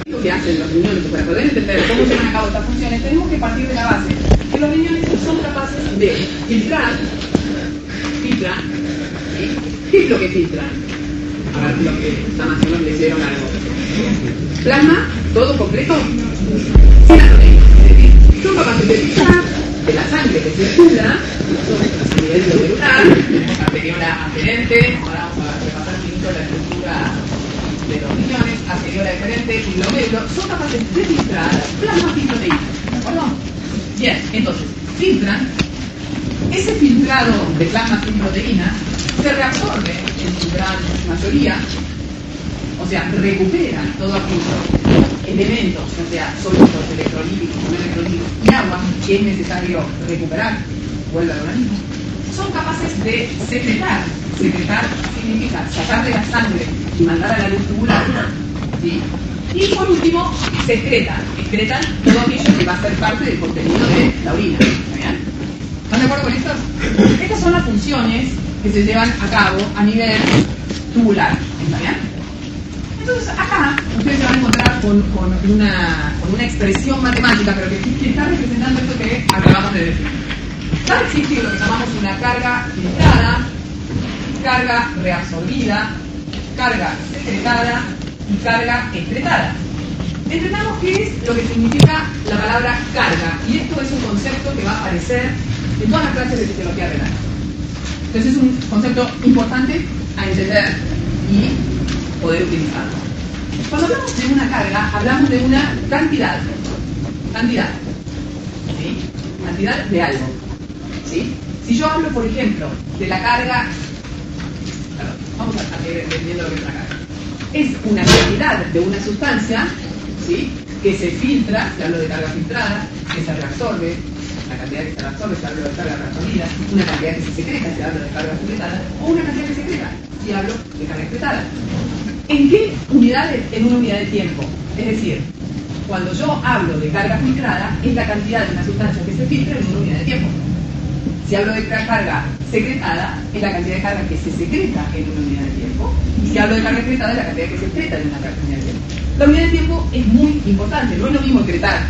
Lo que hacen los riñones, para poder entender cómo llevan a cabo estas funciones, tenemos que partir de la base que los riñones son capaces de filtrar. ¿Sí? ¿Qué es lo que filtran? A ver, lo que esta nación le hicieron algo. Plasma, todo completo, sin proteínas. Es decir, son capaces de filtrar de la sangre que circula a nivel celular, arteriola aferente. Ahora vamos a repasar un poquito la estructura de los riñones, arteriola deferente y glomérulo, son capaces de filtrar plasma y proteínas. ¿De acuerdo? Bien, entonces, filtran. Ese filtrado de plasma y proteínas se reabsorbe en su gran mayoría, o sea, recuperan todos aquellos elementos, o sea, sólidos, electrolíticos, no electrolíticos y agua que es necesario recuperar, vuelve al organismo. Son capaces de secretar. Secretar significa sacar de la sangre y mandar a la luz tubular, ¿sí? Y por último, excretan todo aquello que va a ser parte del contenido de la orina. ¿Está bien? ¿Están de acuerdo con esto? Estas son las funciones que se llevan a cabo a nivel tubular. ¿Está bien? Entonces acá ustedes se van a encontrar con una expresión matemática, pero que está representando esto que acabamos de decir. Va a existir lo que llamamos una carga filtrada, carga reabsorbida, carga secretada y carga excretada. Entendamos qué es lo que significa la palabra carga, y esto es un concepto que va a aparecer en todas las clases de fisiología renal. Entonces es un concepto importante a entender y poder utilizarlo. Cuando hablamos de una carga, hablamos de una cantidad, ¿sí? Cantidad de algo, ¿sí? Si yo hablo, por ejemplo, de la carga, vamos a ir definiendo lo que es una carga. Es una cantidad de una sustancia, ¿sí? Que se filtra, si hablo de carga filtrada, que se reabsorbe, la cantidad que se reabsorbe, si hablo de carga reabsorbida, una cantidad que se secreta, si hablo de carga secretada, o una cantidad que se secreta, si hablo de carga excretada. ¿En qué unidades? En una unidad de tiempo. Es decir, cuando yo hablo de carga filtrada, es la cantidad de una sustancia que se filtra en una unidad de tiempo. Si hablo de carga secretada, es la cantidad de carga que se secreta en una unidad de tiempo. Y si hablo de carga excretada, es la cantidad que se excreta en una unidad de tiempo. La unidad de tiempo es muy importante. No es lo mismo excretar,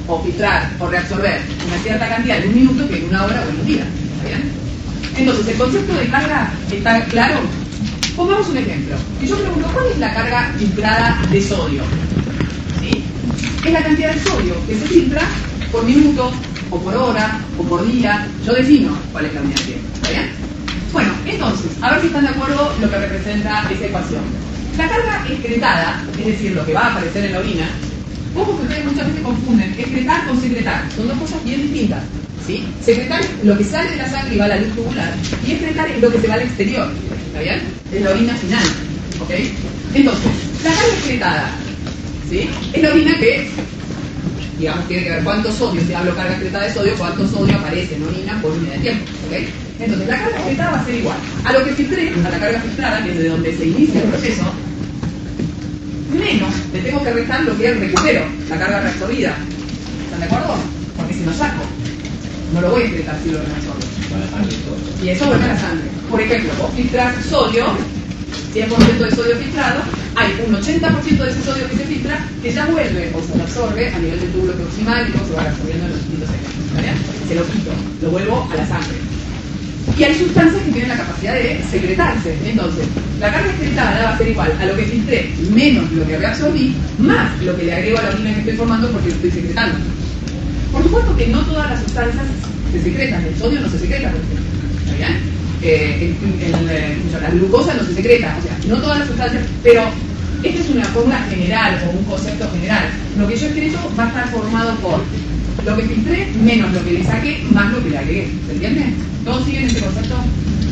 o filtrar, o reabsorber una cierta cantidad en un minuto que en una hora o en un día. ¿Está bien? Entonces, ¿el concepto de carga está claro? Pongamos un ejemplo. Y yo pregunto, ¿cuál es la carga filtrada de sodio? ¿Sí? Es la cantidad de sodio que se filtra por minuto, o por hora, o por día. Yo defino cuál es la unidad de tiempo. ¿Está bien? Bueno, entonces, a ver si están de acuerdo lo que representa esa ecuación. La carga excretada, es decir, lo que va a aparecer en la orina, ojo que ustedes muchas veces confunden excretar con secretar. Son dos cosas bien distintas. ¿Sí? Secretar es lo que sale de la sangre y va a la luz tubular, y excretar es lo que se va al exterior. ¿Está bien? Es la orina final. ¿Ok? Entonces, la carga excretada, ¿sí? Es la orina que, digamos, tiene que ver cuánto sodio, si hablo carga excretada de sodio, cuánto sodio aparece en orina por unidad de tiempo. ¿Ok? Entonces, la carga excretada va a ser igual a lo que filtré, a la carga filtrada, que es de donde se inicia el proceso, menos le tengo que restar lo que recupero, la carga reabsorbida. ¿Están de acuerdo? Porque si no saco, no lo voy a excretar si lo reabsorbo. Y eso vuelve a la sangre. Por ejemplo, vos filtras sodio, 100% de sodio filtrado, hay un 80% de ese sodio que se filtra que ya vuelve o se absorbe a nivel del túbulo proximal y luego se va absorbiendo en los distintos sectores. ¿Vale? Se lo quito, lo vuelvo a la sangre. Y hay sustancias que tienen la capacidad de secretarse. Entonces, la carga excretada va a ser igual a lo que filtré menos lo que reabsorbí, más lo que le agrego a la orina que estoy formando porque lo estoy secretando. Por supuesto que no todas las sustancias se secretan. El sodio no se secreta, por ejemplo. ¿Está bien? La glucosa no se secreta. O sea, no todas las sustancias, pero esta es una fórmula general o un concepto general. Lo que yo excreto va a estar formado por lo que filtré menos lo que le saqué más lo que le agregué. ¿Se entiende? ¿Todos siguen ese concepto?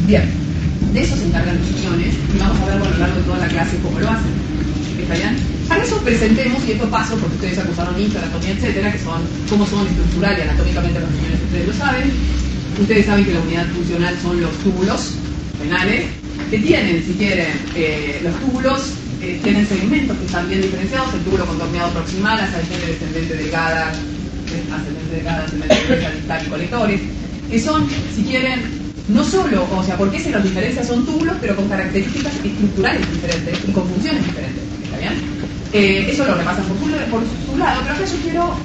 Bien. De eso se encargan los riñones y vamos a verlo a lo largo de toda la clase cómo lo hacen. ¿Está bien? Para eso presentemos, y esto paso porque ustedes acusaron histoanatomía, etcétera, que son cómo son estructural y anatómicamente los riñones, ustedes lo saben. Ustedes saben que la unidad funcional son los túbulos renales, que tienen, si quieren, los túbulos tienen segmentos que están bien diferenciados, el túbulo contorneado proximal, ascendente, descendente, delgada, ascendente, distal y colectores, que son, si quieren, no solo, o sea, ¿por qué se los diferencia? Son túbulos, pero con características estructurales diferentes y con funciones diferentes. ¿Está bien? Eso lo repasan por su lado, pero acá yo quiero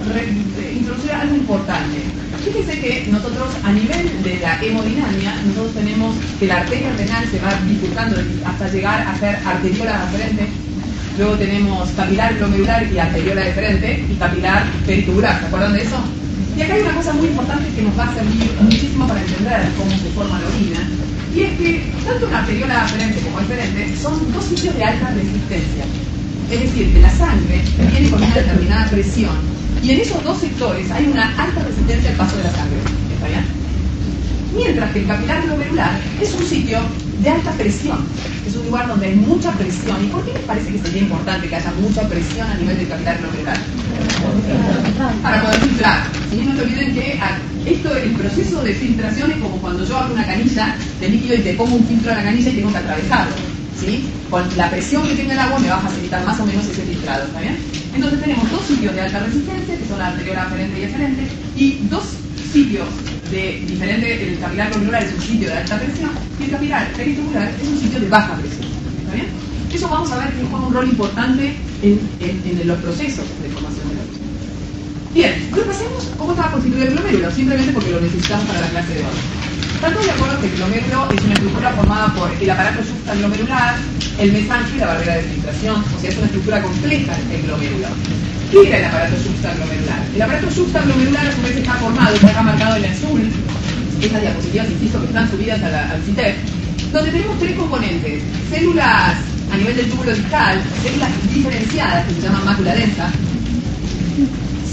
introducir algo importante. Fíjense que nosotros, a nivel de la hemodinamia, nosotros tenemos que la arteria renal se va bifurcando hasta llegar a ser arteriola deferente. Luego tenemos capilar glomerular y arteriola deferente, y capilar peritubular. ¿Se acuerdan de eso? Y acá hay una cosa muy importante que nos va a servir muchísimo para entender cómo se forma la orina, y es que tanto una arteriola deferente como deferente son dos sitios de alta resistencia. Es decir, que la sangre viene con una determinada presión, y en esos dos sectores hay una alta resistencia al paso de la sangre. ¿Está bien? Mientras que el capilar glomerular es un sitio de alta presión. Es un lugar donde hay mucha presión. ¿Y por qué les parece que sería importante que haya mucha presión a nivel del capilar glomerular? Para poder filtrar. ¿Sí? No se olviden que el proceso de filtración es como cuando yo abro una canilla de líquido y te pongo un filtro a la canilla y tengo que atravesarlo. ¿Sí? Con la presión que tenga el agua me va a facilitar más o menos ese filtrado. ¿Está bien? Entonces tenemos dos sitios de alta resistencia, que son la arteriola aferente y eferente, y dos sitios de diferente. El capilar glomerular es un sitio de alta presión y el capilar peritubular es un sitio de baja presión. ¿Está bien? Eso vamos a ver que juega un rol importante en los procesos de formación de la orina. Bien, repasemos cómo estaba constituido el glomérulo, simplemente porque lo necesitamos para la clase de hoy. ¿Están todos de acuerdo que el glomérulo es una estructura formada por el aparato yuxtaglomerular, el mesangio y la barrera de filtración? O sea, es una estructura compleja el glomérulo. ¿Qué era el aparato yuxtaglomerular? El aparato yuxtaglomerular a su vez está formado, está acá marcado en azul, estas diapositivas, insisto, que están subidas al CITEP, donde tenemos tres componentes: células a nivel del túbulo distal, células diferenciadas que se llaman mácula densa,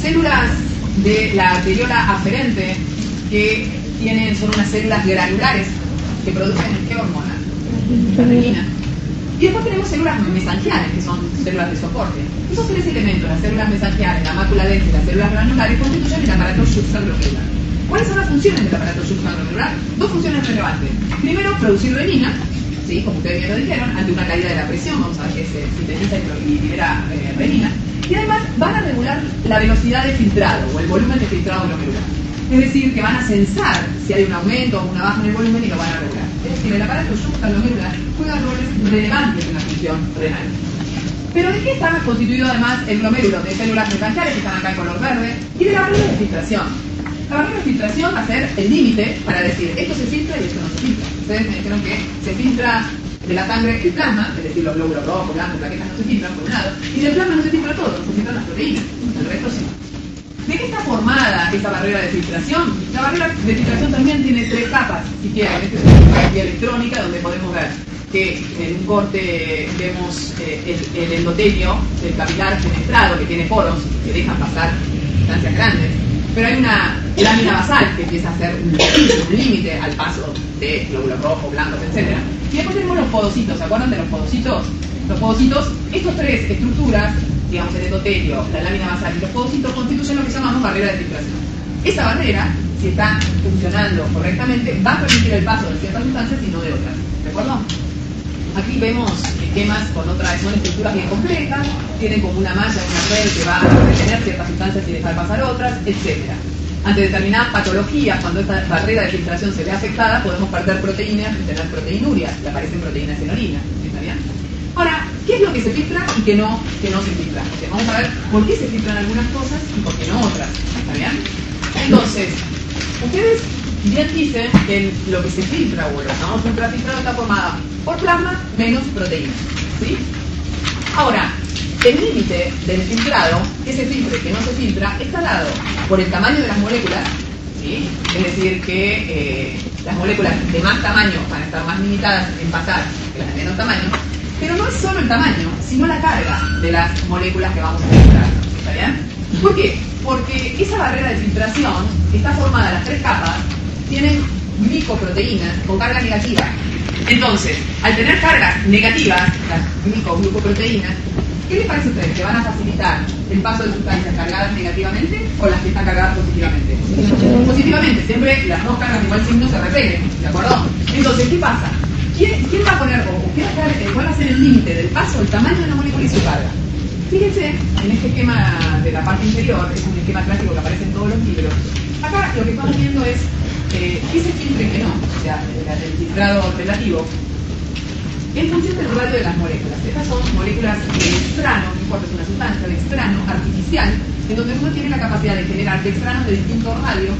células de la arteriola aferente que son unas células granulares que producen ¿qué hormona? La renina. Y después tenemos células mesangiales, que son células de soporte. Esos tres elementos, las células mesangiales, la mácula densa y las células granulares, constituyen el aparato yuxtaglomerular. ¿Cuáles son las funciones del aparato yuxtaglomerular? Dos funciones relevantes. Primero, producir renina, ¿sí? Como ustedes bien lo dijeron, ante una caída de la presión, vamos a ver que se sintetiza y libera renina. Y además van a regular la velocidad de filtrado o el volumen de filtrado glomerular. Es decir, que van a censar si hay un aumento o una baja en el volumen y lo van a regular. Es decir, el aparato yuxtaglomerular juega roles relevantes en la función renal. ¿Pero de qué está constituido además el glomérulo? De células mesangiales que están acá en color verde y de la barrera de filtración. La barrera de filtración va a ser el límite para decir esto se filtra y esto no se filtra. Ustedes me dijeron que se filtra de la sangre el plasma, es decir, los glóbulos rojos, blancos, plaquetas no se filtran por un lado, y del plasma no se filtra todo, se filtran las proteínas, el resto sí. ¿De qué está formada esa barrera de filtración? La barrera de filtración también tiene tres capas, si quieren. Esta es una fotografía electrónica donde podemos ver que en un corte vemos el endotelio del capilar penetrado que tiene poros que dejan pasar distancias grandes, pero hay una lámina basal que empieza a hacer un límite al paso de glóbulos rojos, blancos, etc. Y después tenemos los podocitos. ¿Se acuerdan de los podocitos? Los podocitos, estas tres estructuras, digamos el endotelio, la lámina basal y los podocitos, constituyen lo que llamamos barrera de filtración. Esa barrera, si está funcionando correctamente, va a permitir el paso de ciertas sustancias y no de otras. ¿De acuerdo? Aquí vemos esquemas con otras, son estructuras bien complejas, tienen como una malla, una red que va a retener ciertas sustancias y dejar pasar otras, etc. Ante determinadas patologías, cuando esta barrera de filtración se ve afectada, podemos perder proteínas y tener proteinurias, y aparecen proteínas en orina. ¿Está bien? Ahora, ¿qué es lo que se filtra y que no se filtra? O sea, vamos a ver por qué se filtran algunas cosas y por qué no otras. ¿Está bien? Entonces, ustedes bien dicen que lo que se filtra, o lo que llamamos ultrafiltrado, está formado por plasma menos proteínas. ¿Sí? Ahora, el límite del filtrado, que se filtre y que no se filtra, está dado por el tamaño de las moléculas, ¿sí? Es decir, que las moléculas de más tamaño van a estar más limitadas en pasar que las de menos tamaño, pero no es solo el tamaño, sino la carga de las moléculas que vamos a filtrar. ¿Está bien? ¿Por qué? Porque esa barrera de filtración está formada, las tres capas tienen glicoproteínas con carga negativa. Entonces, al tener cargas negativas, las glucoproteínas, ¿qué les parece a ustedes? ¿Que van a facilitar el paso de sustancias cargadas negativamente o las que están cargadas positivamente? Positivamente, siempre las dos cargas de igual signo se repelen, ¿de acuerdo? Entonces, ¿qué pasa? ¿Quién va a poner, cuál va a ser el límite del paso, el tamaño de la molécula y su carga? Fíjense, en este esquema de la parte inferior, es un esquema clásico que aparece en todos los libros. Acá lo que estamos viendo es qué se filtra y qué no, o sea, el filtrado relativo, en función del radio de las moléculas. Estas son moléculas de estrano que fuerte, es una sustancia de dextrano artificial, en donde uno tiene la capacidad de generar dextranos de distintos radios,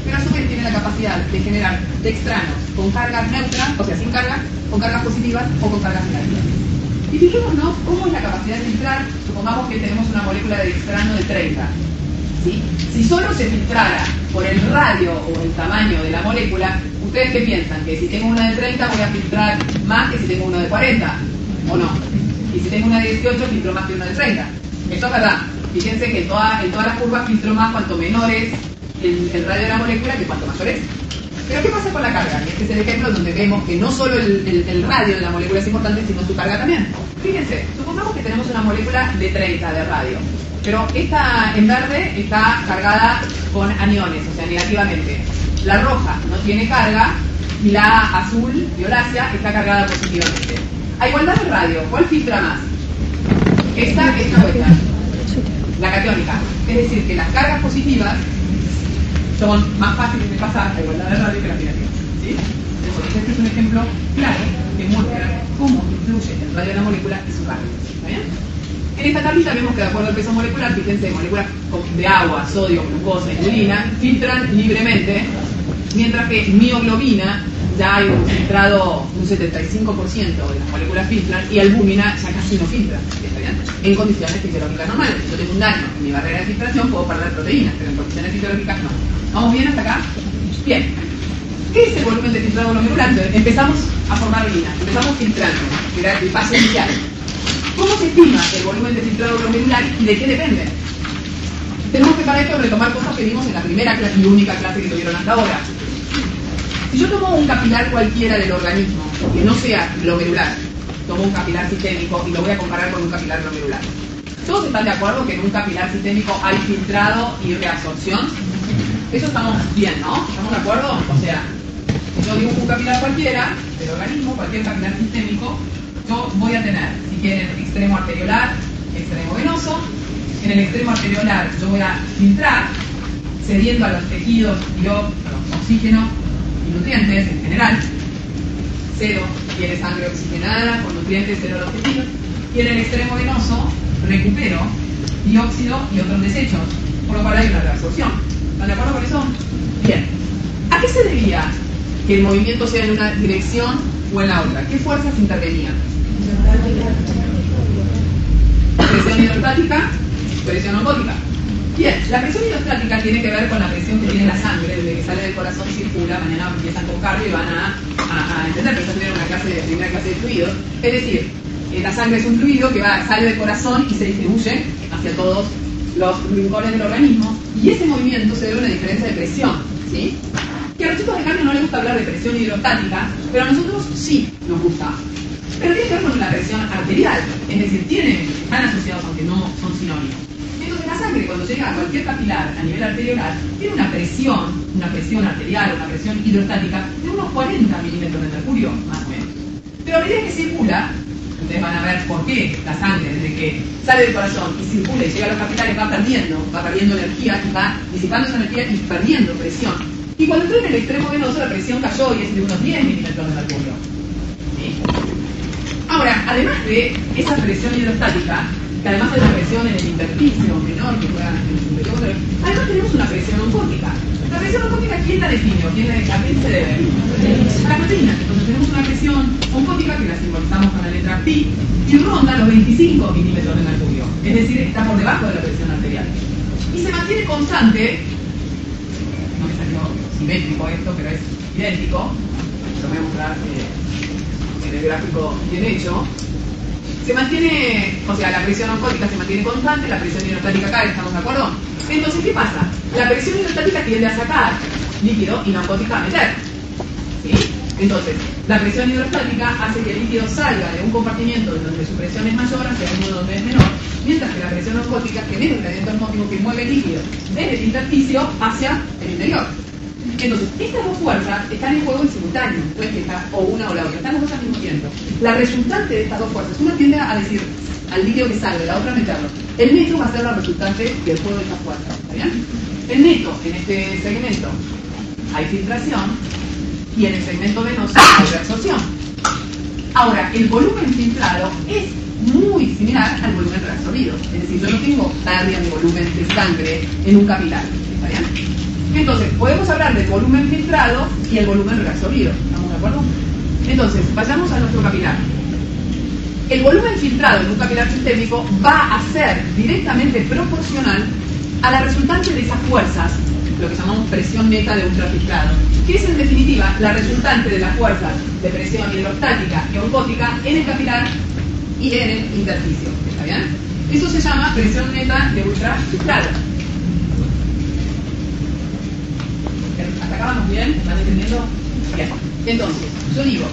pero a su vez tiene la capacidad de generar dextranos con cargas neutras, o sea, sin carga, con cargas positivas o con cargas negativas. Y fijémonos cómo es la capacidad de filtrar. Supongamos que tenemos una molécula de dextrano de 30. ¿Sí? Si solo se filtrara por el radio o el tamaño de la molécula, ¿ustedes qué piensan? Que si tengo una de 30 voy a filtrar más que si tengo una de 40, ¿o no? Y si tengo una de 18 filtro más que una de 30. Esto es verdad. Fíjense que en todas las curvas filtro más cuanto menor es el radio de la molécula que cuanto mayor es. Pero ¿qué pasa con la carga? Y este es el ejemplo donde vemos que no solo el radio de la molécula es importante, sino su carga también. Fíjense, supongamos que tenemos una molécula de 30 de radio, pero esta en verde está cargada con aniones, o sea, negativamente. La roja no tiene carga y la azul, violácea, está cargada positivamente. A igualdad de radio, ¿cuál filtra más? Esta vuelta, la catiónica. Es decir, que las cargas positivas son más fáciles de pasar a igualdad de radio que las negativas. ¿Sí? Entonces, este es un ejemplo claro que muestra cómo influye el radio de la molécula y su carga. ¿Está bien? En esta tablita vemos que de acuerdo al peso molecular, fíjense, moléculas de agua, sodio, glucosa y urina filtran libremente, mientras que mioglobina ya hay un filtrado, un 75% de las moléculas filtran, y albúmina ya casi no filtra. ¿Está bien? En condiciones fisiológicas normales. Si yo tengo un daño en mi barrera de filtración, puedo perder proteínas, pero en condiciones fisiológicas no. ¿Vamos bien hasta acá? Bien. ¿Qué es el volumen de filtrado glomerular? Empezamos a formar orina, empezamos filtrando, que era el paso inicial. ¿Cómo se estima el volumen de filtrado glomerular y de qué depende? Tenemos que para esto retomar cosas que vimos en la primera clase y única clase que tuvieron hasta ahora. Si yo tomo un capilar cualquiera del organismo, que no sea glomerular, tomo un capilar sistémico y lo voy a comparar con un capilar glomerular. ¿Todos están de acuerdo que en un capilar sistémico hay filtrado y reabsorción? Eso estamos bien, ¿no? ¿Estamos de acuerdo? O sea, si yo dibujo un capilar cualquiera del organismo, cualquier capilar sistémico, yo voy a tener, si quieren, extremo arteriolar, extremo venoso. En el extremo arteriolar yo voy a filtrar, cediendo a los tejidos oxígeno y nutrientes en general. Cedo, quiere sangre oxigenada con nutrientes, cedo a los tejidos. Y en el extremo venoso recupero dióxido y otros desechos, por lo cual hay una reabsorción. ¿Están de acuerdo con eso? Bien. ¿A qué se debía que el movimiento sea en una dirección o en la otra? ¿Qué fuerzas intervenían? Presión hidrostática, presión osmótica. Bien, la presión hidrostática tiene que ver con la presión que tiene la sangre desde que sale del corazón, circula, mañana empiezan con cardio y van a entender, pero ya tuvieron una primera clase de fluidos. Es decir, la sangre es un fluido que sale del corazón y se distribuye hacia todos los rincones del organismo, y ese movimiento se debe a una diferencia de presión, ¿sí? Que a los chicos de cardio no les gusta hablar de presión hidrostática, pero a nosotros sí nos gusta. Pero tiene que ver con la presión arterial, es decir, están asociados aunque no son sinónimos. Entonces la sangre, cuando llega a cualquier capilar a nivel arteriolar, tiene una presión arterial, una presión hidrostática de unos 40 milímetros de mercurio, más o menos. Pero a medida que circula, ustedes van a ver por qué la sangre, desde que sale del corazón y circula y llega a los capilares, va perdiendo energía y va disipando esa energía y perdiendo presión. Y cuando entró en el extremo venoso, la presión cayó y es de unos 10 milímetros de mercurio. ¿Sí? Ahora, además de esa presión hidrostática, que además de la presión en el intersticio menor que juega en el superior, además tenemos una presión oncótica. La presión oncótica, ¿quién la define? ¿A quién se debe? A la proteína. Entonces tenemos una presión oncótica que la simbolizamos con la letra pi y ronda los 25 milímetros de mercurio. Es decir, está por debajo de la presión arterial. Y se mantiene constante, no me salió simétrico esto, pero es idéntico. Lo voy a mostrar en el gráfico bien hecho. Se mantiene, o sea, la presión oncótica se mantiene constante, la presión hidrostática cae, ¿estamos de acuerdo? Entonces, ¿qué pasa? La presión hidrostática tiende a sacar líquido y la oncótica a meter. ¿Sí? Entonces, la presión hidrostática hace que el líquido salga de un compartimiento donde su presión es mayor hacia uno donde es menor, mientras que la presión oncótica genera un gradiente osmótico que mueve el líquido desde el intersticio hacia el interior. Entonces, estas dos fuerzas están en juego en simultáneo, no es que está o una o la otra, están las dos al mismo tiempo. La resultante de estas dos fuerzas, una tiende a decir al líquido que salga, la otra a meterlo. El neto va a ser la resultante del juego de estas fuerzas, ¿está bien? El neto, en este segmento, hay filtración, y en el segmento venoso hay reabsorción. Ahora, el volumen filtrado es muy similar al volumen reabsorbido. Es decir, yo no tengo pérdida de volumen de sangre en un capilar. ¿Está bien? Entonces, podemos hablar del volumen filtrado y el volumen reabsorbido. ¿Estamos de acuerdo? Entonces, vayamos a nuestro capilar. El volumen filtrado en un capilar sistémico va a ser directamente proporcional a la resultante de esas fuerzas, lo que llamamos presión neta de ultrafiltrado, que es en definitiva la resultante de las fuerzas de presión hidrostática y osmótica en el capilar y en el intersticio. ¿Está bien? Eso se llama presión neta de ultrafiltrado. ¿Hasta acá vamos bien? ¿Están entendiendo? Bien. Entonces, yo digo,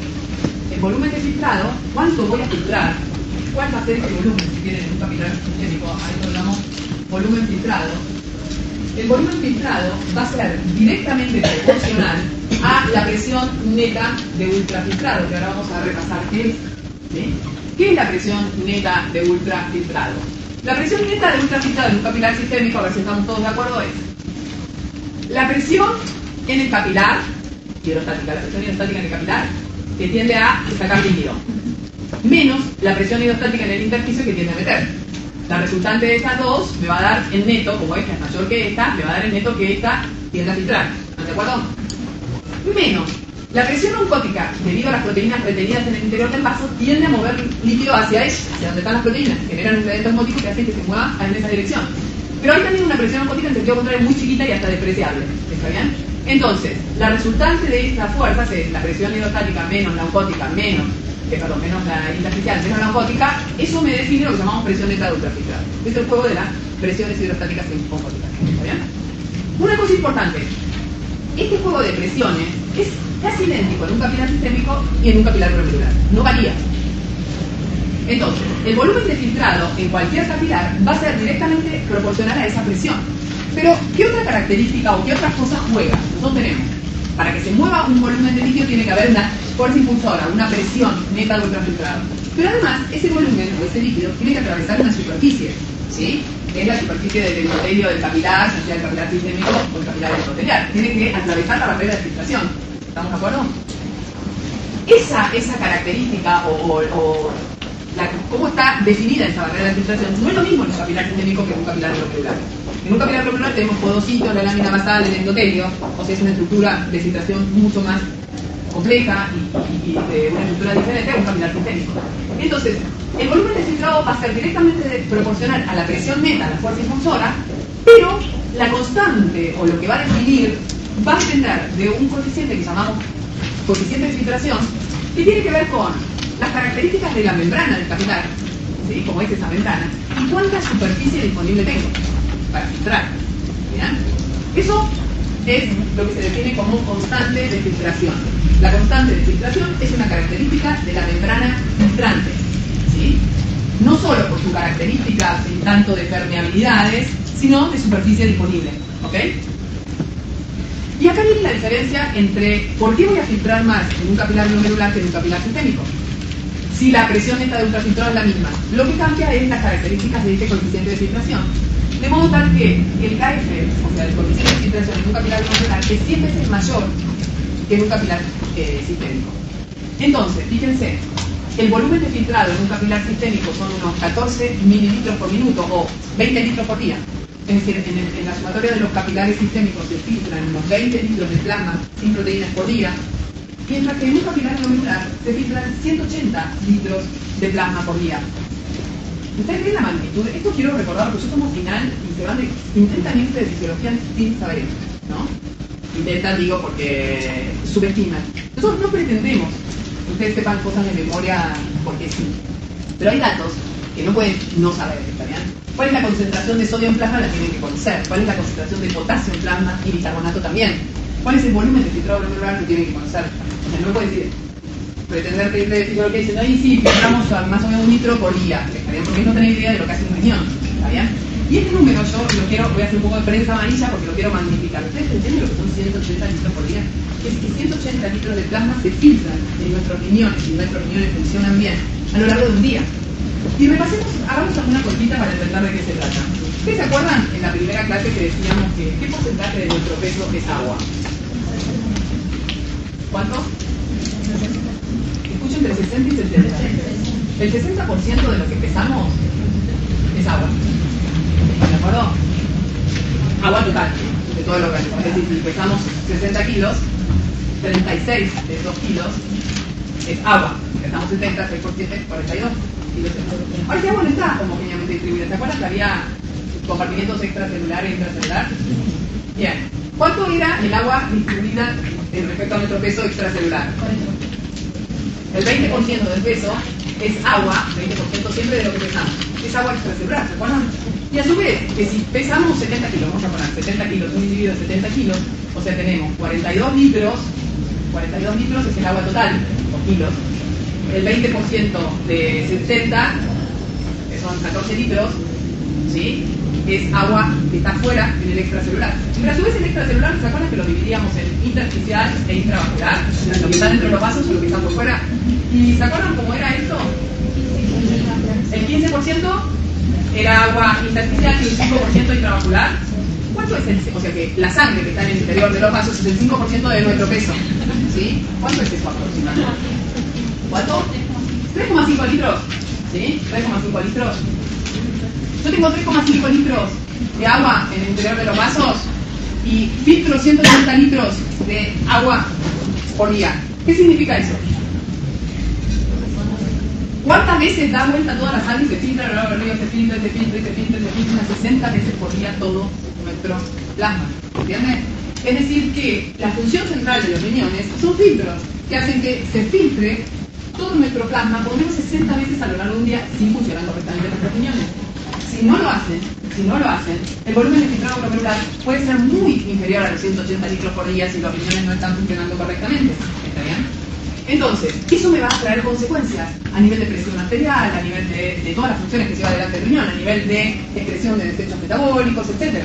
el volumen de filtrado, ¿cuánto voy a filtrar? ¿Cuál va a ser ese volumen si tienen en un capilar sistémico? A eso lo llamamos volumen filtrado. El volumen filtrado va a ser directamente proporcional a la presión neta de ultrafiltrado, que ahora vamos a repasar qué es. ¿Sí? ¿Qué es la presión neta de ultrafiltrado? La presión neta de ultrafiltrado en un capilar sistémico, a ver si estamos todos de acuerdo, es la presión en el capilar, hidrostática, la presión hidrostática en el capilar, que tiende a sacar líquido, menos la presión hidrostática en el intersticio que tiende a meter. La resultante de estas dos me va a dar el neto, como esta es mayor que esta, me va a dar el neto que esta tiende a filtrar. ¿Están de acuerdo? Menos la presión oncótica, debido a las proteínas retenidas en el interior del vaso, tiende a mover líquido hacia ella, hacia donde están las proteínas, generan un gradiente osmótico que hace que se mueva en esa dirección. Pero hay también una presión oncótica en sentido contrario muy chiquita y hasta despreciable. ¿Está bien? Entonces, la resultante de estas fuerzas es la presión hidrostática menos la oncótica menos la intersticial menos la oncótica. Eso me define lo que llamamos presión neta de ultrafiltrado. Es el juego de las presiones hidrostáticas y oncóticas. ¿Está bien? Una cosa importante, este juego de presiones es casi idéntico en un capilar sistémico y en un capilar glomerular. No varía. Entonces, el volumen de filtrado en cualquier capilar va a ser directamente proporcional a esa presión. Pero, ¿qué otra característica o qué otras cosas juega? Nosotros tenemos, para que se mueva un volumen de líquido tiene que haber una fuerza impulsora, una presión neta de ultrafiltrado. Pero además, ese volumen o ese líquido tiene que atravesar una superficie, ¿sí? Que es la superficie del endotelio del capilar, ya sea el capilar sistémico o el capilar endotelial. Tiene que atravesar la barrera de filtración. ¿Estamos de acuerdo? Esa característica cómo está definida esa barrera de filtración no es lo mismo en un capilar sistémico que en un capilar glomerular. En un capilar glomerular tenemos podocitos, la lámina basal, el endotelio, o sea, es una estructura de filtración mucho más compleja y de una estructura diferente a un capilar sistémico. Entonces, el volumen de filtrado va a ser directamente proporcional a la presión neta, a la fuerza impulsora, pero la constante o lo que va a definir va a depender de un coeficiente que llamamos coeficiente de filtración, que tiene que ver con las características de la membrana del capilar, ¿sí? Como es esa membrana, y cuánta superficie disponible tengo para filtrar. ¿Bien? Eso es lo que se define como constante de filtración. La constante de filtración es una característica de la membrana filtrante, ¿sí? No solo por su característica tanto de permeabilidades, sino de superficie disponible. ¿Ok? Y acá viene la diferencia entre por qué voy a filtrar más en un capilar glomerular que en un capilar sistémico. Si la presión neta de ultrafiltrado es la misma, lo que cambia es las características de este coeficiente de filtración. De modo tal que el KF, o sea, el coeficiente de filtración en un capilar glomerular, es 100 veces mayor que en un capilar sistémico. Entonces, fíjense, el volumen de filtrado en un capilar sistémico son unos 14 mililitros por minuto o 20 litros por día. Es decir, en la sumatoria de los capilares sistémicos se filtran unos 20 litros de plasma sin proteínas por día, mientras que en un capilar glomerular se filtran 180 litros de plasma por día. ¿Ustedes ven la magnitud? Esto quiero recordar porque yo como final intentan irse de fisiología sin saber esto, ¿no? Intentan, digo, porque subestiman. Nosotros no pretendemos que ustedes sepan cosas de memoria porque sí. Pero hay datos que no pueden no saber, ¿está bien? ¿Cuál es la concentración de sodio en plasma? La tienen que conocer. ¿Cuál es la concentración de potasio en plasma y bicarbonato también? ¿Cuál es el volumen de filtrado glomerular que tienen que conocer? O sea, no pueden decir, pretender pedirle de fisiología y dicen, ay, sí, filtramos más o menos 1 litro por día. ¿Está bien? Porque no tenéis idea de lo que hace un riñón. ¿Está bien? Y este número yo lo quiero, voy a hacer un poco de prensa amarilla porque lo quiero magnificar. ¿Ustedes entienden lo que son 180 litros por día? Es que 180 litros de plasma se filtran en nuestros riñones y nuestros riñones funcionan bien a lo largo de un día. Y repasemos, hagamos alguna cosita para entender de qué se trata. ¿Ustedes se acuerdan en la primera clase que decíamos que qué porcentaje de nuestro peso es agua? ¿Cuánto? Escucho entre 60 y 70. El 60% de lo que pesamos es agua. agua total de todo el organismo. Es decir, si pesamos 60 kilos, 36 de esos kilos es agua. Si pesamos 70, 6 por 7, 42 kilos. Ahora, este agua no está homogéneamente distribuida. ¿Se acuerdan que había compartimientos extracelular e intracelular? Bien. ¿Cuánto era el agua distribuida en respecto a nuestro peso extracelular? El 20% del peso es agua, 20% siempre de lo que pesamos. Es agua extracelular, ¿se acuerdan? Y a su vez, que si pesamos 70 kilos, vamos a poner 70 kilos, un individuo de 70 kilos, o sea, tenemos 42 litros es el agua total, o kilos. El 20% de 70, que son 14 litros, ¿sí? Es agua que está fuera en el extracelular. Pero a su vez el extracelular, ¿se acuerdan que lo dividíamos en intersticial e intravascular? Lo que está dentro de los vasos o lo que está por fuera. ¿Y se acuerdan cómo era esto? El 15% era agua intersticial y el 5% intravascular. ¿Cuánto es el? O sea que la sangre que está en el interior de los vasos es el 5% de nuestro peso. ¿Sí? ¿Cuánto es eso aproximadamente? ¿Cuánto? 3,5 litros. ¿Sí? 3,5 litros. Yo tengo 3,5 litros de agua en el interior de los vasos y filtro 180 litros de agua por día. ¿Qué significa eso? ¿Cuántas veces da vuelta toda la sangre y se filtra, unas 60 veces por día todo nuestro plasma? ¿Entiendes? Es decir, que la función central de los riñones son filtros que hacen que se filtre todo nuestro plasma por lo menos 60 veces a lo largo de un día sin funcionar correctamente nuestros riñones. Si no lo hacen, el volumen de filtrado glomerular puede ser muy inferior a los 180 litros por día si los riñones no están funcionando correctamente. ¿Está bien? Entonces, eso me va a traer consecuencias a nivel de presión arterial, a nivel de todas las funciones que lleva adelante el riñón, a nivel de excreción de desechos metabólicos, etc.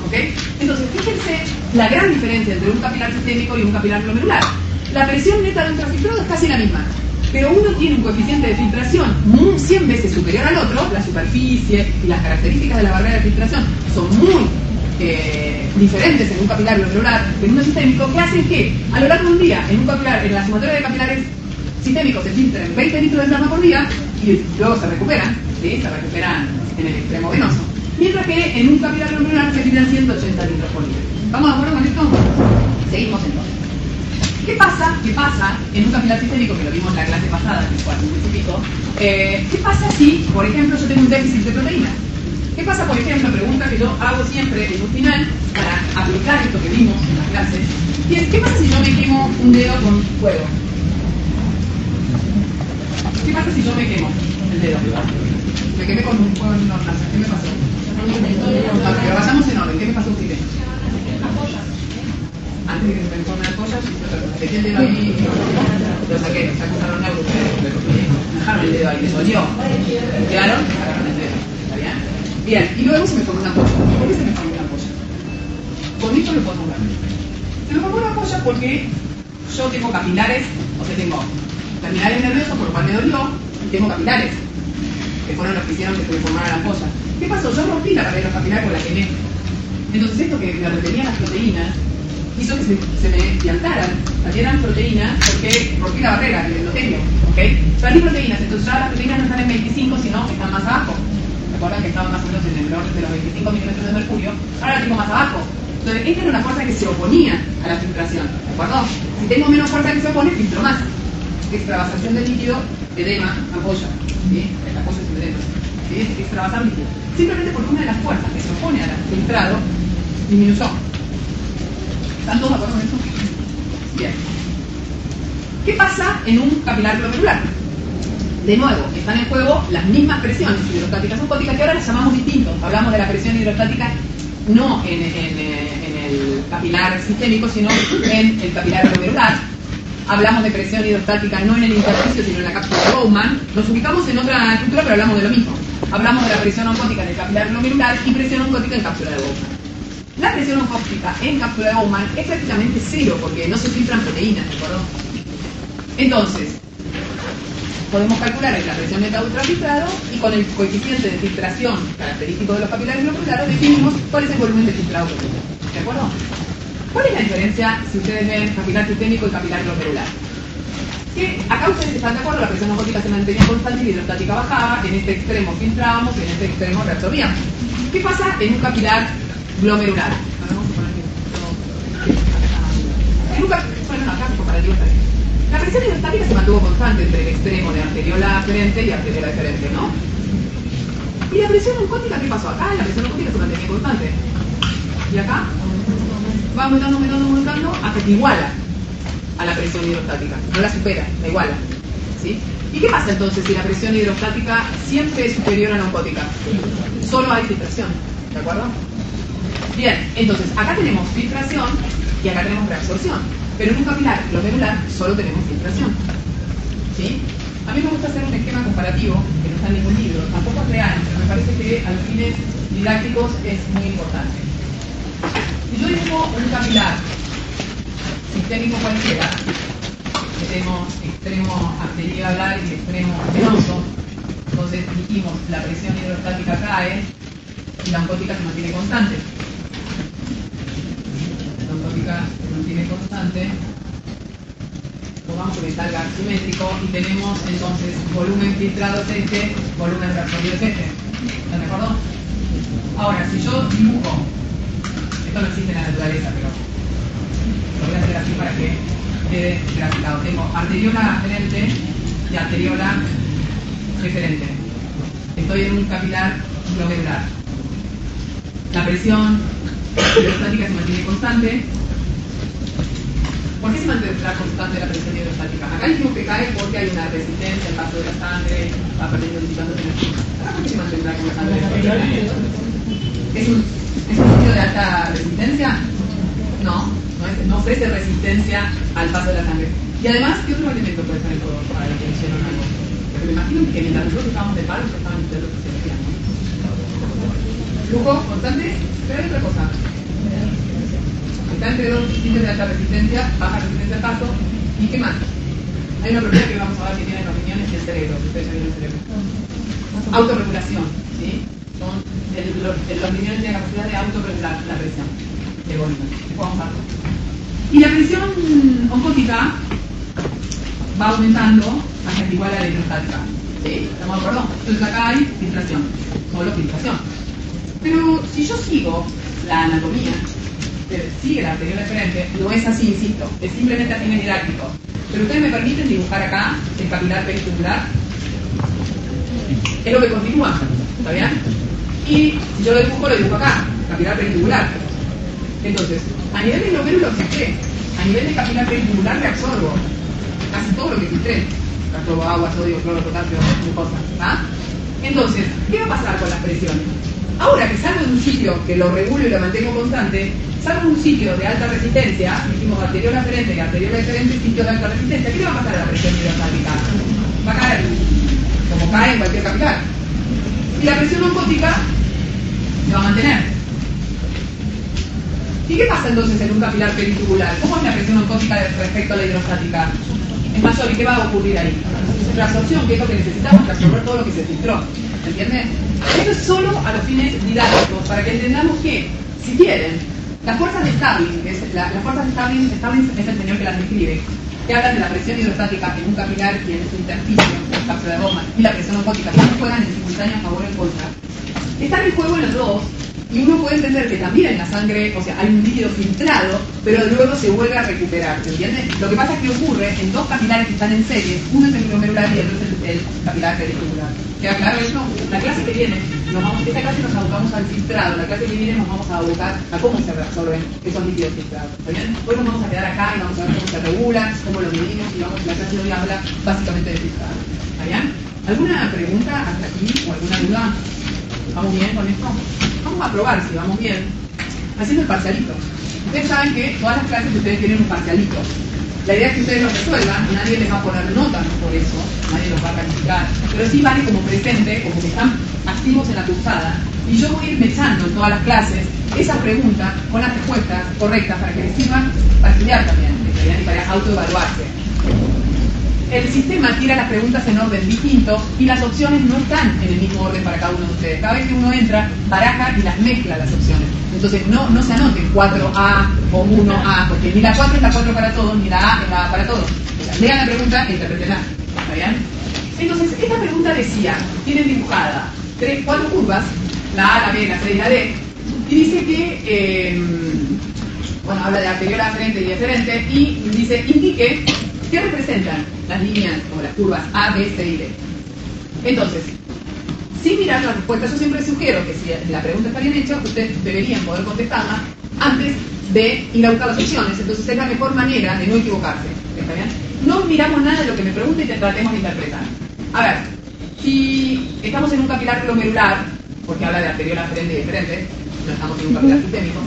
¿Ok? Entonces, fíjense la gran diferencia entre un capilar sistémico y un capilar glomerular. La presión neta de un filtrado es casi la misma, pero uno tiene un coeficiente de filtración 100 veces superior al otro. La superficie y las características de la barrera de filtración son muy diferentes en un capilar glomerular que en uno sistémico, que hacen que a lo largo de un día en un capilar, en la sumatoria de capilares sistémicos, se filtren 20 litros de plasma por día y luego se recuperan, ¿sí? Se recuperan en el extremo venoso, mientras que en un capilar glomerular se filtran 180 litros por día. ¿Estamos de acuerdo con esto? Seguimos entonces. ¿Qué pasa en un capilar sistémico, que lo vimos en la clase pasada, en el cual ¿qué pasa si, por ejemplo, yo tengo un déficit de proteína? ¿Qué pasa, por ejemplo, pregunta que yo hago siempre en un final para aplicar esto que vimos en las clases? Y es, ¿qué pasa si yo me quemo un dedo con fuego? ¿Qué pasa si yo me quemo el dedo? Me quemé con un fuego en hornaza. ¿Qué me pasó? No, pero vayamos en orden. ¿Qué me pasó, Fide? Antes de que se me pongan las cosas, dejé el dedo ahí, lo saqué, sacaron algo, dejaron el dedo ahí, les dolió, limpiaron, sacaron el dedo, ¿está bien? Bien, y luego se me formó una ampolla. ¿Por qué se me formó una ampolla? Con esto lo podemos ver. Se me formó una ampolla porque yo tengo capilares, o sea, tengo terminales nerviosos, por lo cual me dolió, y tengo capilares, que fueron los que hicieron que se me formara la ampolla. ¿Qué pasó? Yo rompí la barrera capilar con la quemé. Entonces esto que me retenían las proteínas hizo que se me piantaran, salieran proteínas, porque rompí la barrera, el endotelio, ¿ok? Salí proteínas, entonces ya las proteínas no están en 25, sino que están más abajo. ¿Se acuerdan que estaban más o menos en el orden de los 25 milímetros de mercurio? Ahora las tengo más abajo. Entonces, esta era una fuerza que se oponía a la filtración, ¿de acuerdo? Si tengo menos fuerza que se opone, filtro más. Extravasación del líquido, edema, ampolla, ¿sí? La ampolla es un edema, ¿sí? Extravasar líquido. Simplemente porque una de las fuerzas que se opone al filtrado disminuyó. ¿Están todos de acuerdo con esto? Bien. ¿Qué pasa en un capilar glomerular? De nuevo, están en juego las mismas presiones hidrostáticas osmóticas, que ahora las llamamos distintos. Hablamos de la presión hidrostática no en el capilar sistémico, sino en el capilar glomerular. Hablamos de presión hidrostática no en el intersticio, sino en la cápsula de Bowman. Nos ubicamos en otra estructura, pero hablamos de lo mismo. Hablamos de la presión oncótica en el capilar glomerular y presión oncótica en cápsula de Bowman. La presión oncótica en cápsula de Bowman es prácticamente cero, porque no se filtran proteínas, ¿de acuerdo? Entonces, podemos calcular la presión neta ultrafiltrado y con el coeficiente de filtración característico de los capilares glomerulares definimos cuál es el volumen de filtrado total. ¿De acuerdo? ¿Cuál es la diferencia si ustedes ven capilar sistémico y capilar glomerular? Que acá ustedes están de acuerdo, la presión oncótica se mantenía constante y la hidrostática bajaba, en este extremo filtrábamos y en este extremo reabsorbíamos. ¿Qué pasa en un capilar glomerular. Bueno, acá comparativo está bien. La presión hidrostática se mantuvo constante entre el extremo de arteriola aferente y arteriola deferente, ¿no? ¿Y la presión oncótica qué pasó? Acá la presión oncótica se mantenía constante. Y acá va aumentando hasta que iguala a la presión hidrostática. No la supera, la iguala. ¿Sí? ¿Y qué pasa entonces si la presión hidrostática siempre es superior a la oncótica? Solo hay filtración, ¿de acuerdo? Bien, entonces acá tenemos filtración y acá tenemos reabsorción. Pero en un capilar glomerular solo tenemos filtración. ¿Sí? A mí me gusta hacer un esquema comparativo, que no está en ningún libro, tampoco es real, pero me parece que a los fines didácticos es muy importante. Si yo dibujo un capilar sistémico cualquiera, tenemos extremo arteriolar y extremo venoso, entonces dijimos la presión hidrostática cae y la oncótica se mantiene constante. La oncótica se mantiene constante. Vamos a que salga simétrico y tenemos entonces volumen filtrado es este, volumen reabsorbido es este. ¿Están de acuerdo? Ahora, si yo dibujo, esto no existe en la naturaleza, pero lo voy a hacer así para que quede graficado. Tengo arteriola aferente y arteriola deferente. Estoy en un capilar glomerular. La presión hidrostática se mantiene constante. ¿Por qué se mantendrá constante la presión hidrostática? Acá dijimos que cae porque hay una resistencia al paso de la sangre, va perdiendo dissipando energía. ¿Acá por qué se mantendrá constante? ¿Es un sitio de alta resistencia? No ofrece resistencia al paso de la sangre. Y además, ¿qué otro elemento puede estar en juego para la tensión o algo? Porque me imagino que mientras nosotros estábamos de paro, estaban ustedes fisiología, ¿no? Flujo constante, pero hay otra cosa. Está entre dos sitios de alta resistencia, baja resistencia al paso, ¿y qué más? Hay una propiedad que vamos a ver que tienen los riñones y el cerebro, que ustedes ya vieron el cerebro. Autorregulación, ¿sí? Los riñones tienen la capacidad de autorregular la presión de volumen. Y la presión oncótica va aumentando hasta que iguala a la hidrostática. ¿Sí? ¿Estamos de acuerdo? Entonces acá hay filtración, solo filtración. Pero si yo sigo la anatomía, sigue la arteriola deferente, no es así, insisto, es simplemente a fines didácticos. Pero ustedes me permiten dibujar acá el capilar periturbular, es lo que continúa, ¿está bien? Y si yo lo dibujo acá, capilar periturbular. Entonces, a nivel de glomérulo filtré, a nivel de capilar periturbular reabsorbo casi todo lo que filtré. Reabsorbo agua, sodio, cloro, potasio, glucosa, ¿ah? Entonces, ¿qué va a pasar con las presiones? Ahora que salgo de un sitio que lo regulo y lo mantengo constante, salgo de un sitio de alta resistencia, dijimos arteriola aferente y arteriola deferente, sitio de alta resistencia, ¿qué le va a pasar a la presión hidrostática? Va a caer, como cae en cualquier capilar. Y la presión oncótica se va a mantener. ¿Y qué pasa entonces en un capilar peritubular? ¿Cómo es la presión oncótica respecto a la hidrostática? Es mayor, ¿y qué va a ocurrir ahí? La absorción, que es lo que necesitamos para absorber todo lo que se filtró. ¿Entienden? Esto es solo a los fines didácticos, para que entendamos que, si quieren, las fuerzas de Stabling, las fuerzas de Stabling es el señor que las describe, que hablan de la presión hidrostática en un capilar y en su intersticio, en cápsula de Bowman, y la presión oncótica, que juegan en simultáneo a favor o en contra. Están en juego en los dos, y uno puede entender que también en la sangre, o sea, hay un líquido filtrado, pero luego se vuelve a recuperar, ¿se entiende? Lo que pasa es que ocurre en dos capilares que están en serie, uno es el glomerular y el otro es el capilar periturbular. ¿Queda claro eso? La clase que viene, esta clase nos abocamos al filtrado, la clase que viene nos vamos a abocar a cómo se reabsorben esos líquidos filtrados, ¿está bien? Hoy nos vamos a quedar acá y vamos a ver cómo se regulan, cómo lo medimos, y vamos, la clase de hoy habla básicamente de filtrado, ¿está bien? ¿Alguna pregunta hasta aquí o alguna duda? ¿Vamos bien con esto? Vamos a probar si vamos bien haciendo el parcialito. Ustedes saben que todas las clases ustedes tienen un parcialito. La idea es que ustedes lo resuelvan, nadie les va a poner notas por eso, nadie los va a calificar, pero sí vale como presente, como que están activos en la cursada, y yo voy a ir mechando en todas las clases esas preguntas con las respuestas correctas para que les sirvan para estudiar también y para autoevaluarse. El sistema tira las preguntas en orden distinto y las opciones no están en el mismo orden para cada uno de ustedes. Cada vez que uno entra, baraja y las mezcla las opciones. Entonces no se anoten 4A o 1A, porque ni la 4 es la 4 para todos, ni la A es la A para todos. O sea, lean la pregunta e interpretenla. ¿Está bien? Entonces, esta pregunta decía, tienen dibujada 4 curvas, la A, la B, la C y la D, Y dice que, bueno, habla de arteriola aferente y deferente, y dice, indique qué representan las líneas o las curvas A, B, C y D. Entonces, sin mirar la respuesta, yo siempre sugiero que si la pregunta está bien hecha, ustedes deberían poder contestarla antes de ir a buscar las opciones. Entonces es la mejor manera de no equivocarse. ¿Está bien? No miramos nada de lo que me pregunte y tratemos de interpretar. A ver, si estamos en un capilar glomerular, porque habla de arteriola aferente y deferente, no estamos en un capilar sistémico,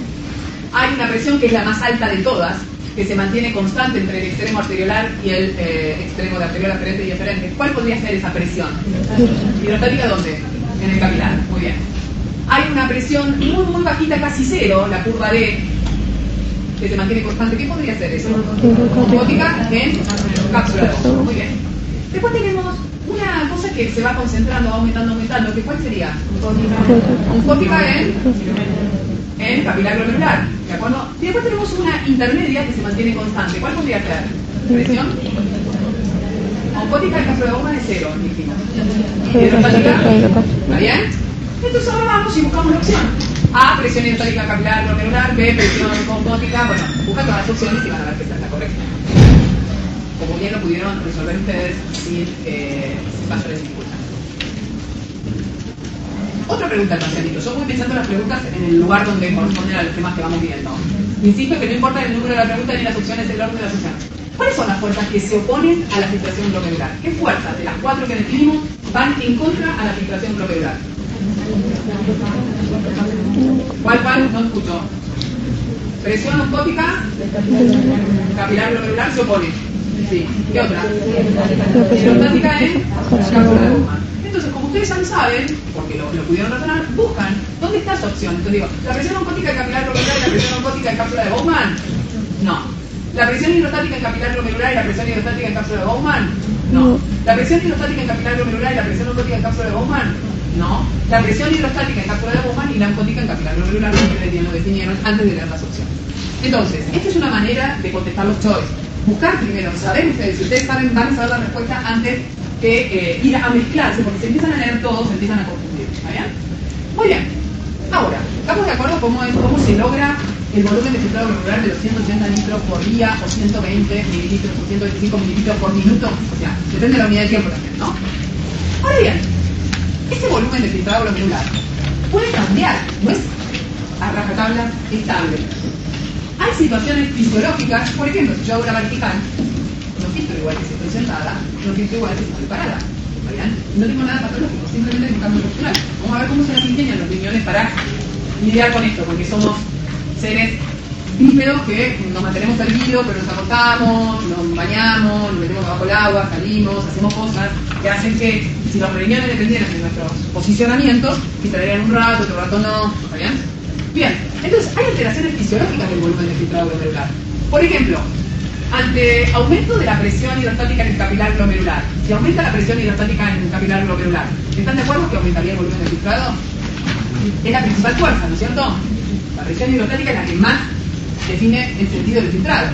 hay una presión que es la más alta de todas, que se mantiene constante entre el extremo arteriolar y el extremo de arteriola aferente y deferente. ¿Cuál podría ser esa presión? ¿Hidrostática dónde? En el capilar. Muy bien. Hay una presión muy, muy bajita, casi cero, la curva D, que se mantiene constante. ¿Qué podría ser eso? Osmótica en cápsula de Bowman. Muy bien. Después tenemos una cosa que se va concentrando, va aumentando, aumentando. ¿Cuál sería? Osmótica en capilar glomerular, ¿de acuerdo? Y después tenemos una intermedia que se mantiene constante. ¿Cuál podría ser? ¿Presión? Osmótica en cápsula de Bowman es cero, dijimos. ¿Hidrostática? ¿Está bien? Entonces ahora vamos y buscamos la opción. A, presión hidrostática capilar glomerular. B, presión osmótica. Bueno, buscan todas las opciones y van a ver que esta es la correcta. Como bien lo pudieron resolver ustedes sin mayores dificultades. Otra pregunta al parcialito. Yo voy pensando las preguntas en el lugar donde corresponden a los temas que vamos viendo. Insisto que no importa el número de la pregunta ni las opciones, el orden de las opciones. ¿Cuáles son las fuerzas que se oponen a la filtración glomerular? ¿Qué fuerzas de las 4 que definimos van en contra a la filtración glomerular? ¿Cuál? No escucho. Presión osmótica, capilar glomerular se opone. Sí. ¿Qué otra? Hidrostática en cápsula de Bowman. Entonces, como ustedes ya lo saben, porque lo pudieron razonar, buscan dónde está esa opción. Entonces digo, ¿la presión osmótica en capilar glomerular y la presión osmótica en cápsula de Bowman? No. ¿La presión hidrostática en capilar glomerular y la presión hidrostática en cápsula de Bowman? No. ¿La presión hidrostática en capilar glomerular y la presión osmótica en cápsula de Bowman? No. La presión hidrostática en cápsula de Bowman y la osmótica en capilar glomerular, ustedes lo definieron antes de leer las opciones. Entonces, esta es una manera de contestar los choice. Buscar primero, saber ustedes, si ustedes saben, van a saber la respuesta antes que ir a mezclarse, porque si empiezan a leer todo, se empiezan a confundir. ¿Está bien? Muy bien. Ahora, ¿estamos de acuerdo cómo se logra el volumen de filtrado glomerular de los 180 litros por día o 120 mililitros o 125 mililitros por minuto? O sea, depende de la unidad de tiempo también, ¿no? Ahora bien, este volumen de filtrado glomerular puede cambiar, no es a rajatabla estable. Hay situaciones fisiológicas, por ejemplo, si yo hago una vertical, no filtro igual que si estoy sentada, no filtro igual que si estoy parada. ¿Vean? No tengo nada patológico, simplemente es un cambio postural. Vamos a ver cómo se las ingenian los riñones para lidiar con esto, porque somos seres bípedos que nos mantenemos erguidos, pero nos acostamos, nos bañamos, nos metemos bajo el agua, salimos, hacemos cosas que hacen que, si los riñones dependieran de nuestros posicionamientos, filtrarían un rato, otro rato no. ¿Está bien? Bien, entonces hay alteraciones fisiológicas del volumen de filtrado glomerular. Por ejemplo, ante aumento de la presión hidrostática en el capilar glomerular, si aumenta la presión hidrostática en el capilar glomerular, ¿están de acuerdo que aumentaría el volumen de filtrado? Es la principal fuerza, ¿no es cierto? La presión hidrostática es la que más define el sentido del filtrado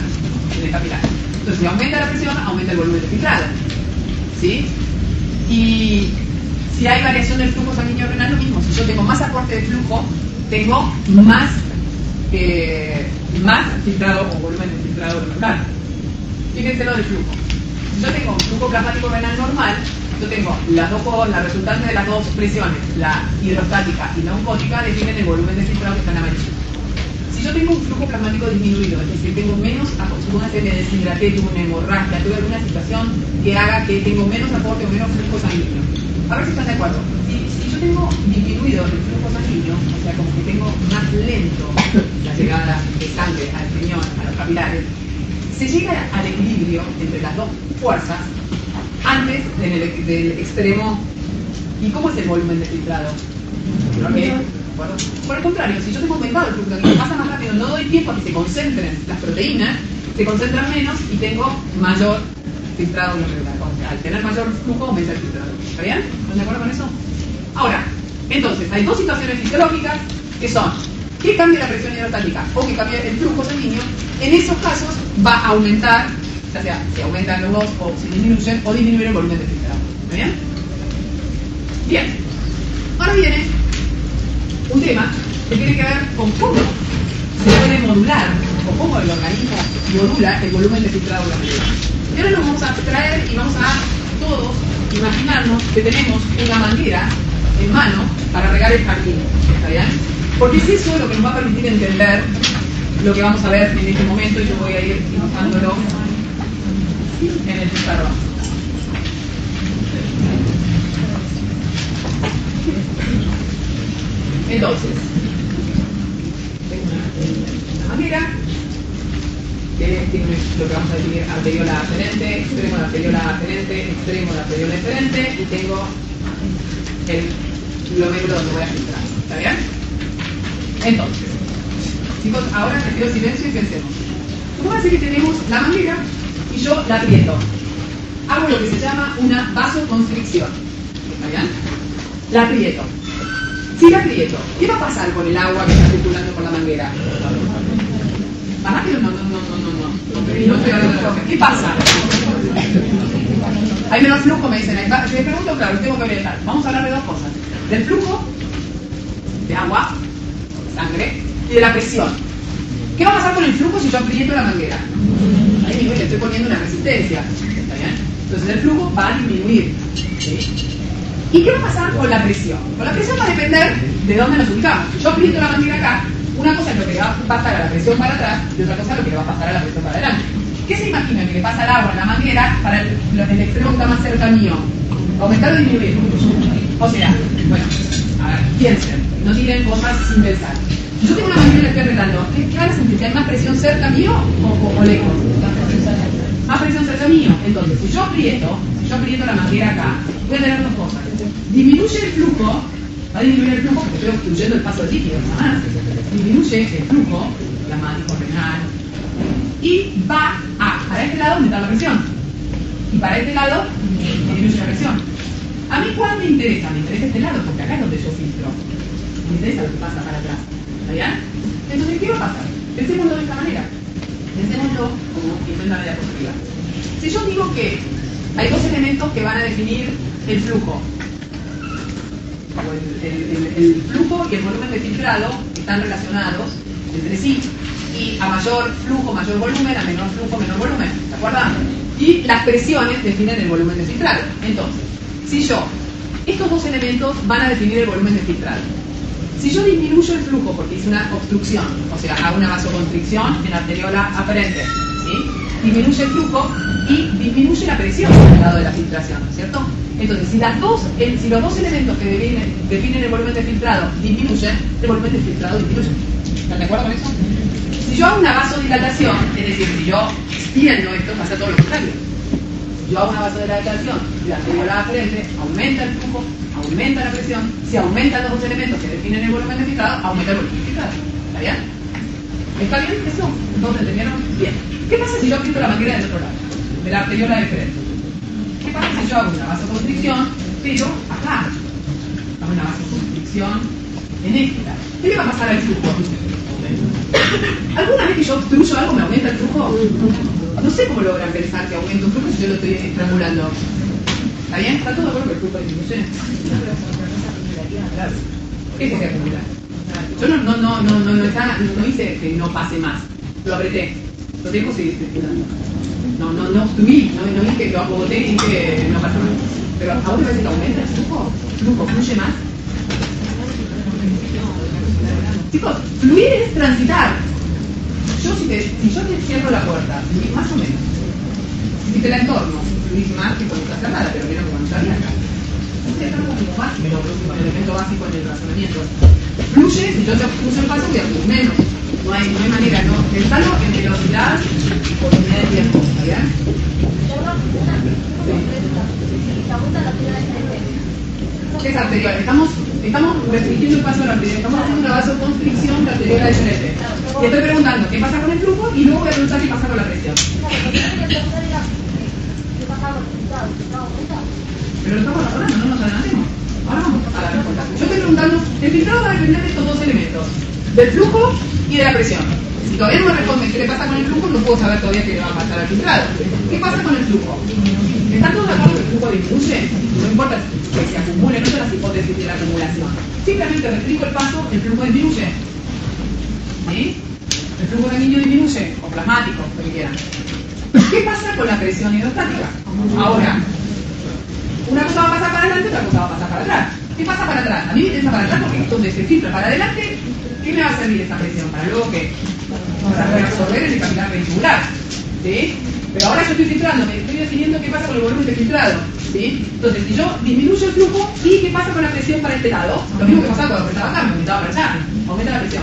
en el capilar. Entonces, si aumenta la presión, aumenta el volumen de filtrado. ¿Sí? Y si hay variación del flujo sanguíneo renal, lo mismo. Si yo tengo más aporte de flujo, tengo más filtrado o volumen de filtrado glomerular. Fíjense lo del flujo. Si yo tengo un flujo plasmático renal normal, yo tengo la resultante de las dos presiones, la hidrostática y la osmótica, definen el volumen de filtrado que está en amarillo. Si yo tengo un flujo plasmático disminuido, es decir, tengo menos, supóngase me deshidraté, tuve una hemorragia, tuve alguna situación que haga que tengo menos aporte o menos flujo sanguíneo. A ver si están de acuerdo. Si yo tengo disminuido el flujo sanguíneo, o sea, como que tengo más lento la llegada de sangre al riñón, a los capilares, se llega al equilibrio entre las dos fuerzas antes del extremo. ¿Y cómo es el volumen de filtrado? Por el contrario, si yo tengo aumentado el flujo sanguíneo, pasa más rápido, no doy tiempo a que se concentren las proteínas, se concentran menos y tengo mayor filtrado glomerular. O sea, al tener mayor flujo aumenta el filtrado. ¿Está bien? ¿Están de acuerdo con eso? Ahora, entonces, hay dos situaciones fisiológicas que son que cambie la presión hidrostática o que cambie el flujo sanguíneo. En esos casos va a aumentar, ya sea si aumentan los dos o si disminuyen, o disminuir el volumen de filtrado. ¿Está bien? Bien. Ahora viene un tema que tiene que ver con cómo se puede modular o cómo el organismo modula el volumen de filtrado de la manguera. Y ahora nos vamos a traer y vamos a todos imaginarnos que tenemos una manguera en mano para regar el jardín. ¿Está bien? Porque es eso lo que nos va a permitir entender lo que vamos a ver en este momento, y yo voy a ir dibujándolo en el pizarrón. Entonces, tengo una manguera que tiene lo que vamos a definir arteriola ascendente, extremo de arteriola ascendente, extremo de arteriola ascendente, y tengo el glomérulo donde voy a filtrar. ¿Está bien? Entonces, chicos, ahora les pido silencio y pensemos. Vamos a decir que tenemos la manguera y yo la aprieto. Hago lo que se llama una vasoconstricción. ¿Está bien? La aprieto. Si la aprieto, ¿qué va a pasar con el agua que está circulando por la manguera? ¿Más rápido? No estoy hablando de cosas. ¿Qué pasa? Hay menos flujo, me dicen. Si les pregunto, claro, tengo que orientar. Vamos a hablar de dos cosas. Del flujo de agua, de sangre, y de la presión. ¿Qué va a pasar con el flujo si yo aprieto la manguera? Ahí le estoy poniendo una resistencia. ¿Está bien? Entonces el flujo va a disminuir. ¿Sí? ¿Y qué va a pasar con la presión? Con la presión va a depender de dónde nos ubicamos. Si yo aprieto la manguera acá, una cosa es lo que le va a pasar a la presión para atrás y otra cosa es lo que le va a pasar a la presión para adelante. ¿Qué se imaginan que le pasa al agua en la manguera para el extremo que está más cerca mío? ¿Aumentar o disminuir? O sea, bueno, a ver, piensen, no tiren cosas sin pensar. Yo tengo una manguera y la estoy arreglando. ¿Qué van a sentir? ¿Hay más presión cerca mío o lejos? Más presión cerca mío. Entonces, si yo aprieto la manguera acá, voy a tener dos cosas. Disminuye el flujo, va a disminuir el flujo porque estoy obstruyendo el paso del líquido, nada más. Disminuye el flujo, llamático renal, y va a, para este lado, aumentar la presión. Y para este lado, disminuye la presión. A mí, ¿cuál me interesa? Me interesa este lado, porque acá es donde yo filtro. Me interesa lo que pasa para atrás. ¿Está bien? Entonces, ¿qué va a pasar? Pensémoslo de esta manera. Pensémoslo como en la diapositiva. Si yo digo que hay dos elementos que van a definir el flujo, el flujo y el volumen de filtrado están relacionados entre sí, y a mayor flujo, mayor volumen, a menor flujo, menor volumen, ¿se acuerdan? Y las presiones definen el volumen de filtrado. Entonces, si yo, estos dos elementos van a definir el volumen de filtrado. Si yo disminuyo el flujo porque hice una obstrucción, o sea, hago una vasoconstricción en la arteriola aferente, ¿sí? Disminuye el flujo y disminuye la presión al lado de la filtración, ¿cierto? Entonces, si los dos elementos que definen el volumen de filtrado disminuyen, el volumen de filtrado disminuye. ¿Están de acuerdo con eso? Si yo hago una vasodilatación, es decir, si yo extiendo esto, pasa todo lo contrario. Si yo hago una vasodilatación y la arteriola aferente, aumenta el flujo, aumenta la presión. Si aumentan los dos elementos que definen el volumen de filtrado, aumenta el volumen de filtrado. ¿Está bien? ¿Está bien eso? ¿Todos entendieron? Bien. ¿Qué pasa si yo aprieto la manguera del otro lado? De la arteriola aferente. ¿Qué pasa si yo hago una vasoconstricción, pero acá? Hago una vasoconstricción en esta. ¿Qué le va a pasar al flujo? ¿Alguna vez que yo obstruyo algo me aumenta el flujo? No sé cómo logran pensar que aumenta un flujo si yo lo estoy estrangulando. ¿Está bien? ¿Está todo de acuerdo que el flujo disminuye? Claro. ¿Qué se acumula? Yo no hice que no pase más. Lo apreté. Lo dejo seguir circulando. No obstruí. No dije que lo acogoté y que no pasa más. Pero ¿a vos te parece que aumenta el flujo? ¿El flujo fluye más? Chicos, fluir es transitar. Si yo te cierro la puerta, fluís más o menos. Si te la entorno, fluís más que cuando está cerrada, pero menos que cuando está abierta. Es algo como básico, el elemento básico en el razonamiento. Fluye, si yo te puse el paso, voy a fluir menos. No hay manera, no. Pensalo en velocidad por unidad de tiempo, ¿está bien? ¿Qué es arterial? Estamos restringiendo el paso de la arteriola, estamos haciendo una vasoconstricción de la arteriola de Charette. Y estoy preguntando qué pasa con el flujo y luego voy a preguntar qué pasa con la presión. Pero lo estamos razonando, no nos adelantemos. Ahora vamos a la respuesta. Yo estoy preguntando, el filtrado va a depender de estos dos elementos, del flujo y de la presión. si todavía no me responde qué le pasa con el flujo, no puedo saber todavía qué le va a pasar al filtrado. ¿Qué pasa con el flujo? ¿Están todos de acuerdo que el flujo disminuye? No importa que se acumule, no son las hipótesis de la acumulación. Simplemente restringo el paso, el flujo disminuye. ¿Sí? El flujo sanguíneo disminuye, o plasmático, lo que quieran. ¿Qué pasa con la presión hidrostática? Ahora, una cosa va a pasar para adelante, otra cosa va a pasar para atrás. ¿Qué pasa para atrás? A mí me interesa para atrás porque es donde se filtra. Para adelante, ¿qué me va a servir esta presión? Para luego que para reabsorber en el capilar ventibular. ¿Sí? Pero ahora yo estoy filtrando, me estoy definiendo qué pasa con el volumen de filtrado. ¿Sí? Entonces, si yo disminuyo el flujo, ¿y qué pasa con la presión para este lado? Lo mismo que pasaba cuando apretaba acá, me aumentaba para allá, aumenta la presión.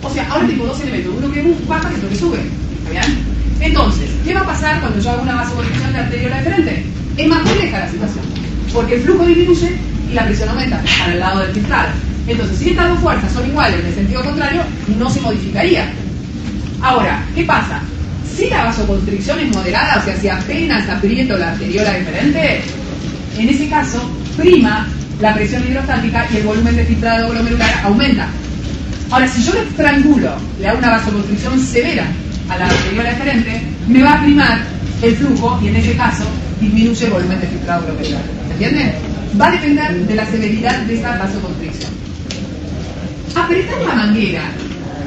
O sea, ahora tengo dos elementos, uno que baja y otro que sube. ¿Está bien? Entonces, ¿qué va a pasar cuando yo hago una vasoconstricción de arteriola deferente? Es más compleja la situación, porque el flujo disminuye y la presión aumenta para el lado del filtrado. Entonces, si estas dos fuerzas son iguales en el sentido contrario, no se modificaría. Ahora, ¿qué pasa? Si la vasoconstricción es moderada, o sea, si apenas aprieto la arteriola deferente, en ese caso, prima la presión hidrostática y el volumen de filtrado glomerular aumenta. Ahora, si yo le estrangulo, le hago una vasoconstricción severa a la arteriola deferente, me va a primar el flujo y en ese caso disminuye el volumen de filtrado glomerular. ¿Se entiende? Va a depender de la severidad de esa vasoconstricción. Apretar la manguera,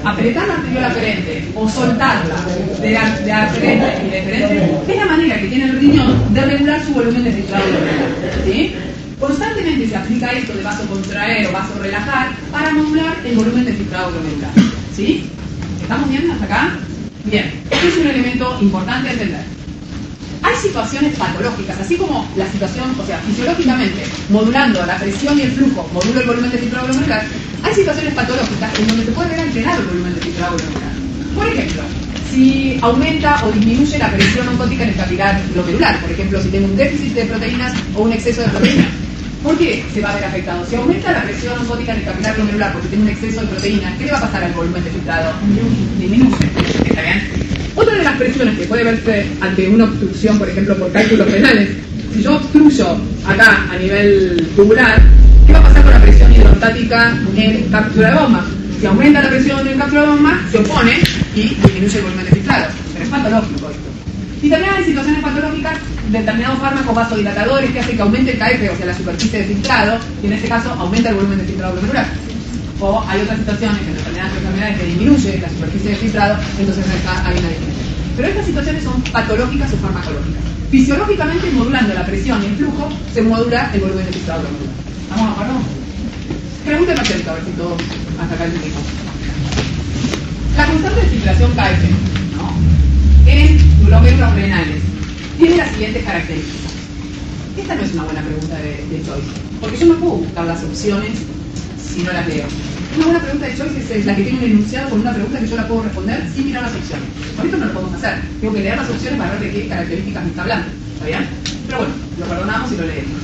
apretar la arteriola aferente o soltarla de la aferente y deferente es la manera que tiene el riñón de regular su volumen de filtrado glomerular. ¿Sí? Constantemente se aplica esto de vasocontraer o vasorelajar para modular el volumen de filtrado glomerular. ¿Sí? ¿Estamos bien hasta acá? Bien, este es un elemento importante a entender. Hay situaciones patológicas, así como la situación, o sea, fisiológicamente, modulando la presión y el flujo, modulo el volumen de filtrado glomerular, hay situaciones patológicas en donde se puede ver alterado el volumen de filtrado glomerular. Por ejemplo, si aumenta o disminuye la presión oncótica en el capilar glomerular, por ejemplo, si tengo un déficit de proteínas o un exceso de proteínas. ¿Por qué se va a ver afectado? Si aumenta la presión oncótica en el capilar glomerular porque tiene un exceso de proteínas, ¿qué le va a pasar al volumen de filtrado? Disminuye. ¿Está bien? Otra de las presiones que puede verse ante una obstrucción, por ejemplo, por cálculos renales, si yo obstruyo acá a nivel tubular, ¿qué va a pasar con la presión hidrostática en cápsula de bomba? Si aumenta la presión en cápsula de bomba, se opone y disminuye el volumen de filtrado. Pero es patológico esto. Y también hay situaciones patológicas de determinados fármacos vasodilatadores que hacen que aumente el KF, o sea, la superficie de filtrado, y en este caso aumenta el volumen de filtrado glomerular. O hay otras situaciones en determinadas enfermedades que disminuye la superficie de filtrado, entonces hay una disminución. Pero estas situaciones son patológicas o farmacológicas. Fisiológicamente, modulando la presión y el flujo, se modula el volumen de filtrado glomerular. ¿Estamos de acuerdo? Pregúnteme a ver si todo hasta acá entendimos. La constante de filtración KF, ¿no?, en glomérulos renales tiene las siguientes características. Esta no es una buena pregunta de Choice, porque yo no puedo buscar las opciones si no las leo. Una buena pregunta de Choice es la que tiene un enunciado con una pregunta que yo la puedo responder sin mirar las opciones. Con esto no lo podemos hacer. Tengo que leer las opciones para ver de qué características me está hablando. ¿Está bien? Pero bueno, lo perdonamos y lo leemos.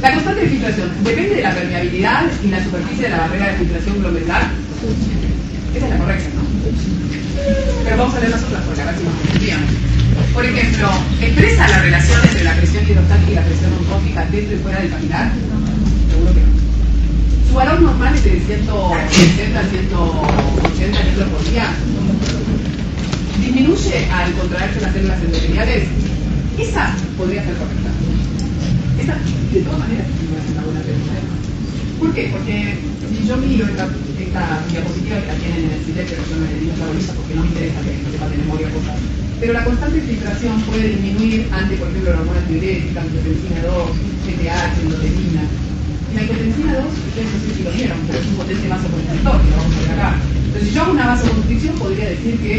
La constante de filtración depende de la permeabilidad y la superficie de la barrera de filtración glomerular. Esa es la correcta, ¿no? Pero vamos a leer las otras porque a ver si nos entendíamos. Por ejemplo, ¿expresa la relación entre la presión hidrostática y la presión oncótica dentro y fuera del capilar? Seguro que no. Su valor normal es de 160 a 180 litros por día. ¿Disminuye al contraerse las células endoteliales? Esa podría ser correcta. Esa, de todas maneras, es una buena pregunta. ¿Por qué? Porque si yo miro esta diapositiva que la tienen en el CITEP, pero yo no le digo la bolsa porque no me interesa que sepa de memoria cosas. Pero la constante de filtración puede disminuir ante, por ejemplo, la hormona tiroides, angiotensina 2, GTH, endotelina. La hipertensina 2, ustedes no sé si lo vieron, pero es un potente vasoconstrictor, que lo vamos a ver acá. Entonces, si yo hago una vasoconstricción, podría decir que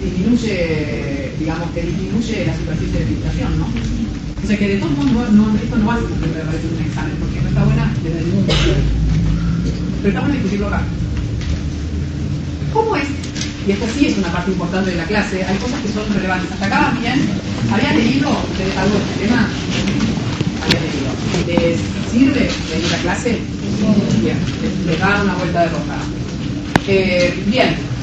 disminuye, digamos, que disminuye la superficie de filtración, ¿no? O sea que de todos modos, esto no va a ser que me parece un examen, porque no está buena desde ningún punto de vista. Pero está bueno discutirlo acá. ¿Cómo es? Y esto sí es una parte importante de la clase, hay cosas que son relevantes. ¿Hasta acá van bien? ¿Habían leído ustedes algo de este tema? Habían leído. ¿Les sirve leer la clase? Bien, les da una vuelta de rosca. Bien.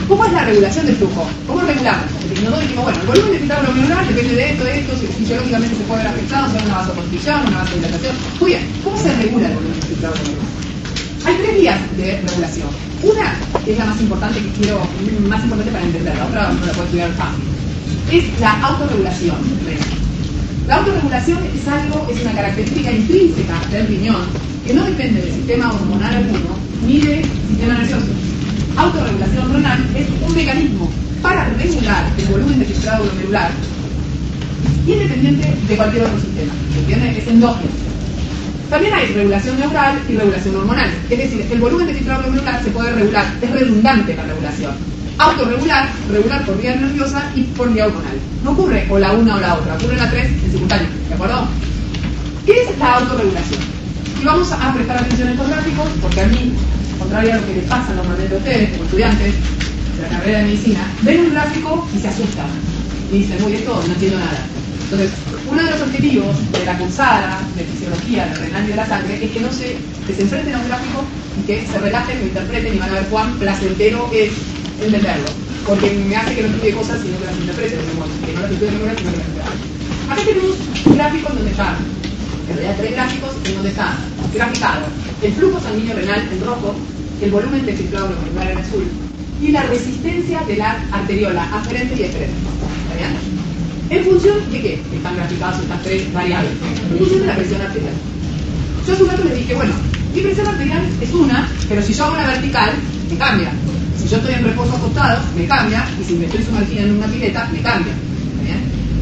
¿Cómo es la regulación del flujo? ¿Cómo regulamos? Nosotros dijimos, bueno, el volumen de filtrado glomerular depende de esto, si fisiológicamente se puede ver afectado, si hay una vasoconstricción, una vasodilatación. Muy bien, ¿cómo se regula el volumen de filtrado glomerular? Hay tres vías de regulación. Una que es la más importante para entender, la otra no la puedo estudiar fácil, es la autorregulación renal. La autorregulación es una característica intrínseca del riñón que no depende del sistema hormonal alguno ni del sistema nervioso. Autorregulación renal es un mecanismo para regular el volumen de filtrado glomerular independiente de cualquier otro sistema. ¿Entiende? Es endógeno. También hay regulación neural y regulación hormonal. Es decir, el volumen de filtrado glomerular se puede regular, es redundante la regulación. Autorregular, regular por vía nerviosa y por vía hormonal. No ocurre o la una o la otra, ocurren las tres en simultáneo, ¿de acuerdo? ¿Qué es la autorregulación? Y vamos a prestar atención a estos gráficos, porque a mí, contrario a lo que les pasa normalmente a ustedes como estudiantes de la carrera de medicina, ven un gráfico y se asustan. Y dicen, uy, esto no entiendo nada. Entonces, uno de los objetivos de la cursada de fisiología, de renal y de la sangre, es que se enfrenten a un gráfico y que se relajen, lo interpreten y van a ver cuán placentero es entenderlo, porque me hace que no estudie cosas sino que las interprete, que no las estudie sino que las interprete. Acá tenemos un gráfico en donde están, en realidad 3 gráficos en donde está graficado el flujo sanguíneo renal en rojo, el volumen de filtrado glomerular en azul y la resistencia de la arteriola aferente y eferente. ¿Está bien? ¿En función de qué están graficadas estas 3 variables? En función de la presión arterial. Yo hace un rato les dije, bueno, mi presión arterial es una, pero si yo hago una vertical, me cambia. Si yo estoy en reposo acostado, me cambia, y si me estoy sumergida en una pileta, me cambia.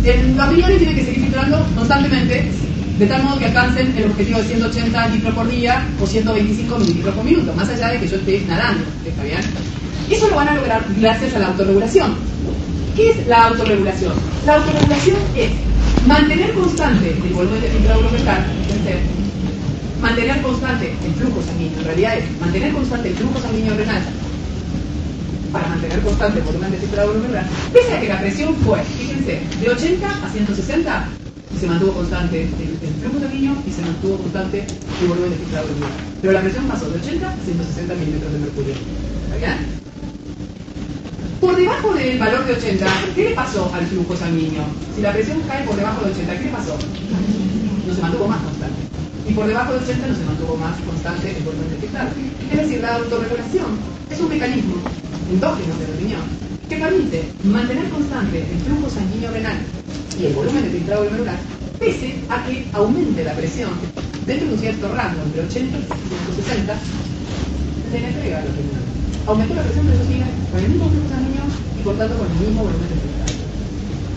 ¿Bien? Los riñones tienen que seguir filtrando constantemente, de tal modo que alcancen el objetivo de 180 litros por día o 125 mililitros por minuto, más allá de que yo esté nadando. ¿Está bien? Eso lo van a lograr gracias a la autorregulación. ¿Qué es la autorregulación? La autorregulación es mantener constante el volumen de filtrado glomerular, mantener constante el flujo sanguíneo, en realidad es mantener constante el flujo sanguíneo renal para mantener constante el volumen de filtrado glomerular, pese a que la presión fue, fíjense, de 80 a 160 y se mantuvo constante el flujo sanguíneo y se mantuvo constante el volumen de filtrado glomerular. Pero la presión pasó de 80 a 160 milímetros de mercurio. ¿Está bien? Por debajo del valor de 80, ¿qué le pasó al flujo sanguíneo? Si la presión cae por debajo de 80, ¿qué le pasó? No se mantuvo más constante. Y por debajo de 80 no se mantuvo más constante el volumen de filtrado. Es decir, la autorregulación es un mecanismo endógeno del riñón que permite mantener constante el flujo sanguíneo renal y el volumen de filtrado glomerular, pese a que aumente la presión dentro de un cierto rango, entre 80 y 160, se le entrega a los riñones. Aumentó la presión, pero eso sigue con el mismo flujo sanguíneo y por tanto con el mismo volumen de filtrado.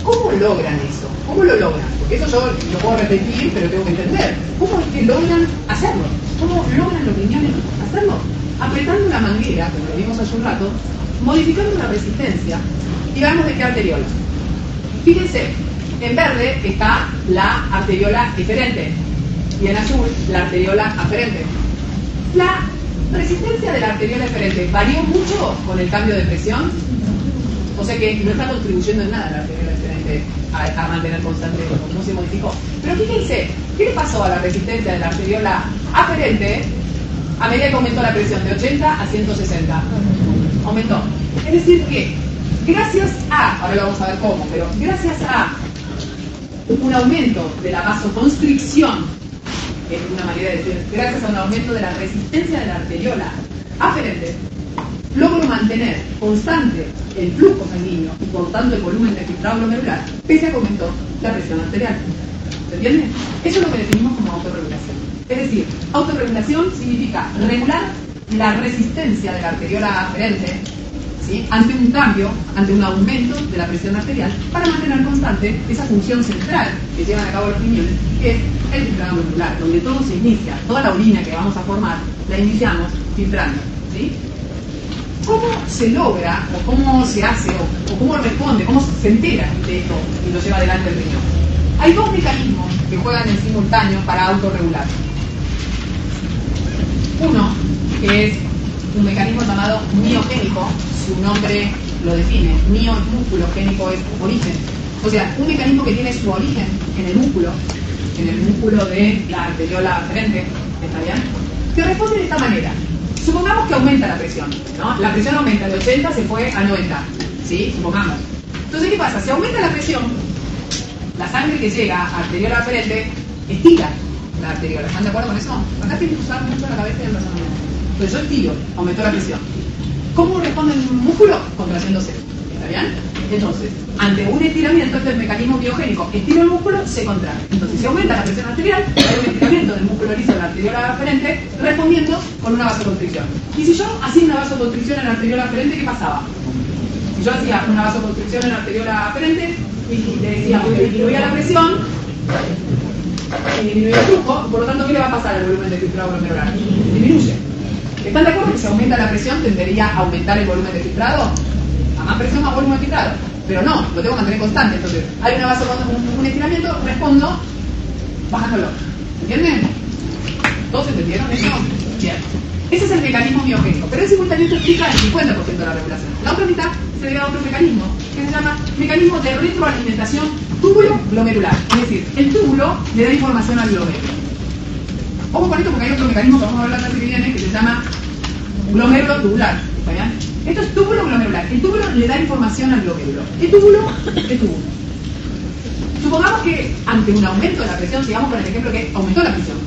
¿Cómo logran eso? ¿Cómo lo logran? Porque eso yo lo puedo repetir, pero tengo que entender. ¿Cómo es que logran hacerlo? ¿Cómo logran los riñones hacerlo? Apretando una manguera, como lo vimos hace un rato, modificando la resistencia, y veamos de qué arteriola. Fíjense, en verde está la arteriola eferente y en azul la arteriola aferente. La resistencia de la arteriola eferente varió mucho con el cambio de presión, o sea que no está contribuyendo en nada la arteriola eferente a mantener constante, no se modificó. Pero fíjense, ¿qué le pasó a la resistencia de la arteriola aferente a medida que aumentó la presión de 80 a 160? Aumentó. Es decir que gracias a, ahora lo vamos a ver cómo, pero gracias a un aumento de la vasoconstricción, que es una manera de decir, gracias a un aumento de la resistencia de la arteriola aferente, logro mantener constante el flujo sanguíneo y por tanto el volumen de filtrado glomerular, pese a que aumentó la presión arterial. ¿Se entiende? Eso es lo que definimos como autorregulación. Es decir, autorregulación significa regular la resistencia de la arteriola aferente, ¿sí?, ante un cambio, ante un aumento de la presión arterial, para mantener constante esa función central que llevan a cabo los riñones, que es el filtrado glomerular, donde todo se inicia, toda la orina que vamos a formar, la iniciamos filtrando, ¿sí? ¿Cómo se logra, o cómo se hace, o cómo responde, cómo se entera de esto y lo lleva adelante el riñón? Hay 2 mecanismos que juegan en simultáneo para autorregular. Uno, que es un mecanismo llamado miogénico, su nombre lo define. Mio es músculo, génico es origen. O sea, un mecanismo que tiene su origen en el músculo de la arteriola aferente, ¿está bien?, que responde de esta manera. Supongamos que aumenta la presión, ¿no? La presión aumenta, de 80 se fue a 90, ¿sí? Supongamos. Entonces, ¿qué pasa? Si aumenta la presión, la sangre que llega a arteriola aferente estira la arteriola. ¿Están de acuerdo con eso? Acá tienes que usar mucho la cabeza y el razonamiento. Entonces yo estiro, aumentó la presión. ¿Cómo responde el músculo? Contrayéndose. ¿Está bien? Entonces, ante un estiramiento, este es el mecanismo biogénico. Estiro el músculo, se contrae. Entonces, se aumenta la presión arterial, hay un estiramiento del músculo liso de la arteriola aferente, respondiendo con una vasoconstricción. Y si yo hacía una vasoconstricción en la arteriola aferente, ¿qué pasaba? Si yo hacía una vasoconstricción en la arteriola aferente y le decía que disminuía la presión, disminuye el flujo, por lo tanto, ¿qué le va a pasar al volumen de filtrado glomerular? Disminuye. ¿Están de acuerdo que si aumenta la presión tendería a aumentar el volumen de filtrado? A más presión, más volumen de filtrado. Pero no, lo tengo que mantener constante. Entonces, hay un estiramiento, respondo bajándolo. ¿Entienden? ¿Todos entendieron eso? Bien. Ese es el mecanismo biogénico. Pero ese simultáneo explica el 50% de la regulación. La otra mitad se debe a otro mecanismo, que se llama mecanismo de retroalimentación túbulo-glomerular. Es decir, el túbulo le da información al glomérulo. Ojo con esto porque hay otro mecanismo que vamos a ver la clase que viene que se llama glomérulo tubular. ¿Está bien? Esto es túbulo glomerular. El túbulo le da información al glomérulo. El túbulo es túbulo. Supongamos que ante un aumento de la presión, sigamos con el ejemplo que aumentó la presión,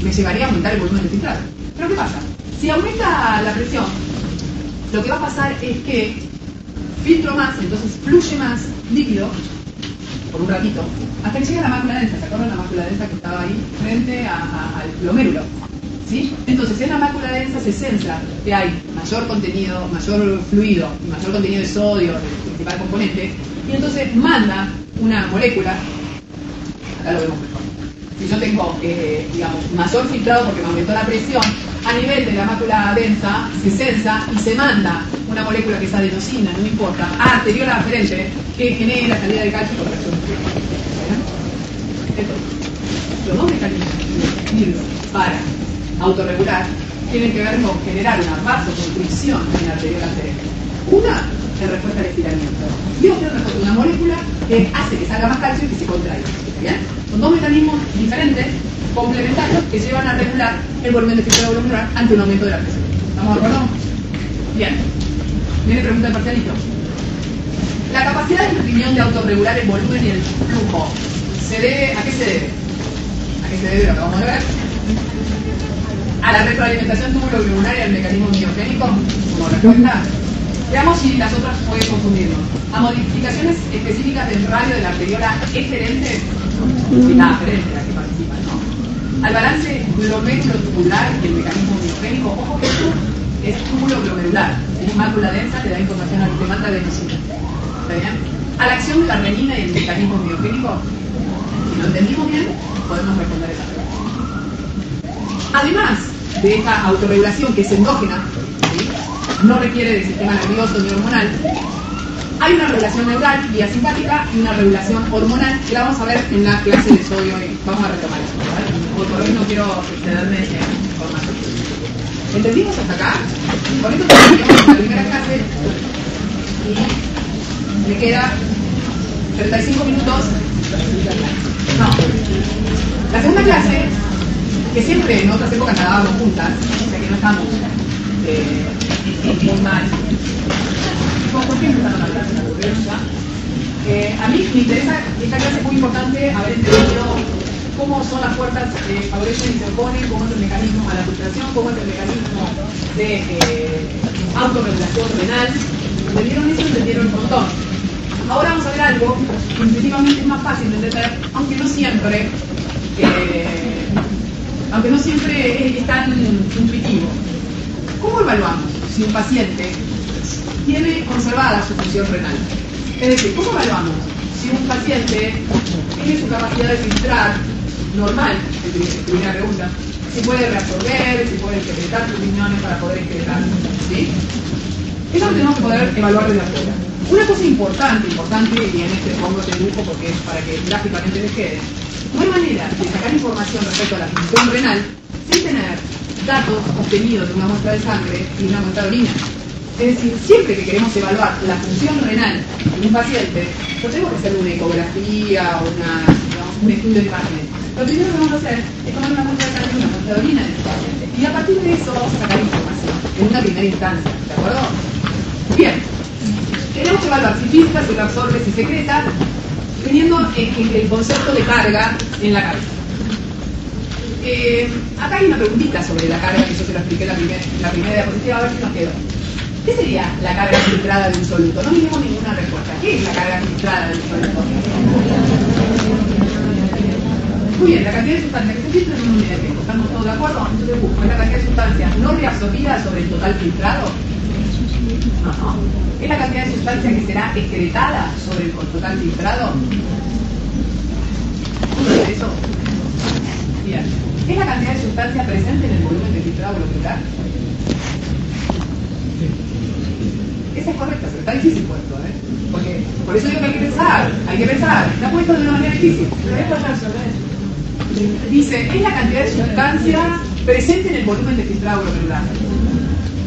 me llevaría a aumentar el volumen de filtrado. Pero ¿qué pasa? Si aumenta la presión, lo que va a pasar es que filtro más, entonces fluye más líquido por un ratito, hasta que llega a la mácula densa. ¿Se acuerdan la mácula densa que estaba ahí frente al glomérulo? ¿Sí? Entonces, en la mácula densa se sensa que hay mayor contenido, mayor fluido y mayor contenido de sodio, el principal componente, y entonces manda una molécula, acá lo vemos mejor. Si yo tengo, digamos, mayor filtrado porque me aumentó la presión, a nivel de la mácula densa se sensa y se manda una molécula que es adenosina, no importa, a arteriola aferente, que genera la salida de calcio por reacción. Entonces, los dos mecanismos que sirven para autorregular tienen que ver con generar una vasoconstricción en la arteriola aferente. Una en respuesta al estiramiento y otra en respuesta a una molécula que hace que salga más calcio y que se contraiga. ¿Bien? Son dos mecanismos diferentes, complementarios, que llevan a regular el volumen de filtrado glomerular ante un aumento de la presión. ¿Estamos de acuerdo? Bien. Viene pregunta del parcialito. La capacidad del riñón de autorregular el volumen y el flujo, ¿se debe? ¿A qué se debe? ¿A qué se debe lo que vamos a ver? A la retroalimentación túbulo-glomerular y al mecanismo biogénico como respuesta. Veamos si las otras pueden confundirnos. A modificaciones específicas del radio de la arteriola eferente, la aferente la que participa, ¿no? Al balance glomérulo-tubular y el mecanismo biogénico, ojo que esto es túbulo-glomerular. Es mácula densa, le da información al temata adenosina. ¿Está bien? A la acción de la renina y el mecanismo biogénico, si lo entendimos bien, podemos responder esa pregunta. Además de esta autorregulación que es endógena, ¿sí? No requiere de sistema nervioso ni hormonal, hay una regulación neural vía simpática y una regulación hormonal que la vamos a ver en la clase de sodio y vamos a retomar eso, ¿vale? Por hoy no quiero excederme en información. ¿Entendimos hasta acá? Con esto terminamos la primera clase y me queda 35 minutos. No. La segunda clase, que siempre en otras épocas la dábamos juntas, o sea que no estamos muy mal. ¿Por qué empezaron la clase? A mí me interesa, esta clase es muy importante, haber entendido cómo son las fuerzas que favorecen y se oponen, cómo es el mecanismo a la filtración, cómo es el mecanismo de autorregulación renal. ¿Entendieron eso? Entendieron un montón. Ahora vamos a ver algo que intuitivamente es más fácil de entender, aunque no siempre es tan intuitivo. ¿Cómo evaluamos si un paciente tiene conservada su función renal? Es decir, ¿cómo evaluamos si un paciente tiene su capacidad de filtrar normal? Primera pregunta. Si puede reabsorber, si puede secretar sus riñones para poder excretar, ¿sí? Eso lo tenemos que poder evaluar desde afuera. Una cosa importante, y en este pongo de lujo porque es para que gráficamente les quede. No hay manera de sacar información respecto a la función renal sin tener datos obtenidos de una muestra de sangre y una muestra de orina. Es decir, siempre que queremos evaluar la función renal en un paciente, no tenemos que hacer una ecografía o un estudio de imágenes. Lo primero que vamos a hacer es tomar una muestra de sangre y una muestra de orina de este paciente. Y a partir de eso vamos a sacar información en una primera instancia. ¿De acuerdo? Bien. Tenemos que evaluar si filtra, si reabsorbe, si secreta, teniendo el concepto de carga en la cabeza. Acá hay una preguntita sobre la carga que yo se la expliqué en la primera diapositiva, a ver si nos quedó. ¿Qué sería la carga filtrada de un soluto? No tenemos ninguna respuesta. ¿Qué es la carga filtrada de un soluto? Muy bien, la cantidad de sustancia que se filtra en un unidad de tiempo. ¿Estamos todos de acuerdo? Entonces busco, ¿es la cantidad de sustancia no reabsorbida sobre el total filtrado? No. ¿Es la cantidad de sustancia que será excretada sobre el total filtrado? ¿Es eso? Bien. ¿Es la cantidad de sustancia presente en el volumen de filtrado glomerular? Esa es correcta, pero está difícil puesto, ¿eh? Porque, por eso digo que hay que pensar, está puesto de una manera difícil. Pero esto es resolver. Dice, es la cantidad de sustancia presente en el volumen de filtrado glomerular.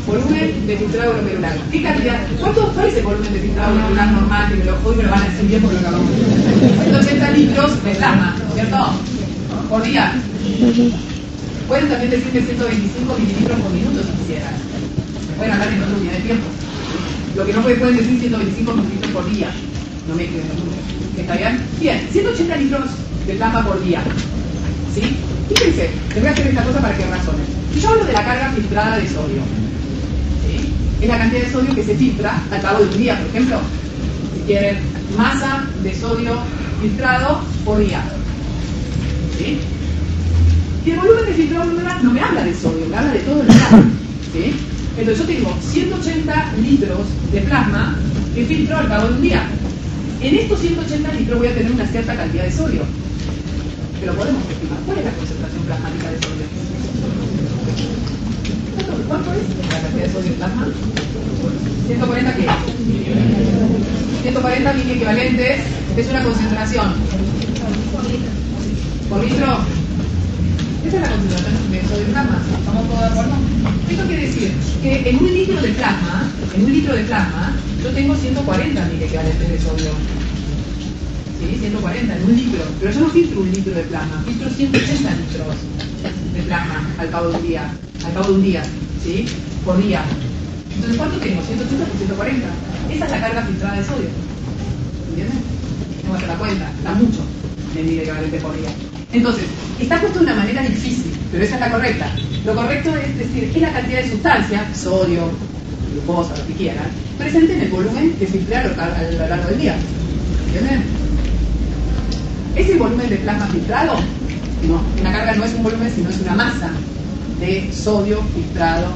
Volumen de filtrado glomerular. ¿Qué cantidad? ¿Cuál es el volumen de filtrado glomerular normal? Que hoy me lo van a decir bien por lo que acabamos de decir. 180 litros de plasma, ¿cierto? Por día. Pueden también decirme 125 mililitros por minuto si quisieran. Pueden hablar en otra unidad de tiempo. Lo que no pueden decir 125 mililitros por día. No me queden los números. ¿Está bien? Bien, 180 litros de plasma por día. ¿Sí? Fíjense, les voy a hacer esta cosa para que razonen. Si yo hablo de la carga filtrada de sodio, ¿sí? Es la cantidad de sodio que se filtra al cabo de un día, por ejemplo. Si quieren, masa de sodio filtrado por día. ¿Sí? Y el volumen de filtrado glomerular no me habla de sodio, me habla de todo el plasma. ¿Sí? Entonces yo tengo 180 litros de plasma que filtro al cabo de un día. En estos 180 litros voy a tener una cierta cantidad de sodio. Que lo podemos estimar. ¿Cuál es la concentración plasmática de sodio? ¿Cuánto es la cantidad de sodio en plasma? 140 ¿qué? 140 mil equivalentes es una concentración. ¿Por litro? Esa es la concentración de sodio en plasma. ¿Estamos todos de acuerdo? Esto quiere decir que en un litro de plasma, yo tengo 140 mil equivalentes de sodio. ¿Sí? 140 en un litro. Pero yo no filtro un litro de plasma, filtro 180 litros de plasma al cabo de un día, ¿sí? Por día. Entonces, ¿cuánto tengo? 180 por 140. Esa es la carga filtrada de sodio. ¿Entienden? No voy a hacer la cuenta, da mucho medir equivalente por día. Entonces, está puesto de una manera difícil, pero esa es la correcta. Lo correcto es decir, es la cantidad de sustancia, sodio, glucosa, lo que quieran, presente en el volumen que filtré a lo largo del día. ¿Entienden? ¿Es el volumen de plasma filtrado? No, una carga no es un volumen, sino es una masa de sodio filtrado.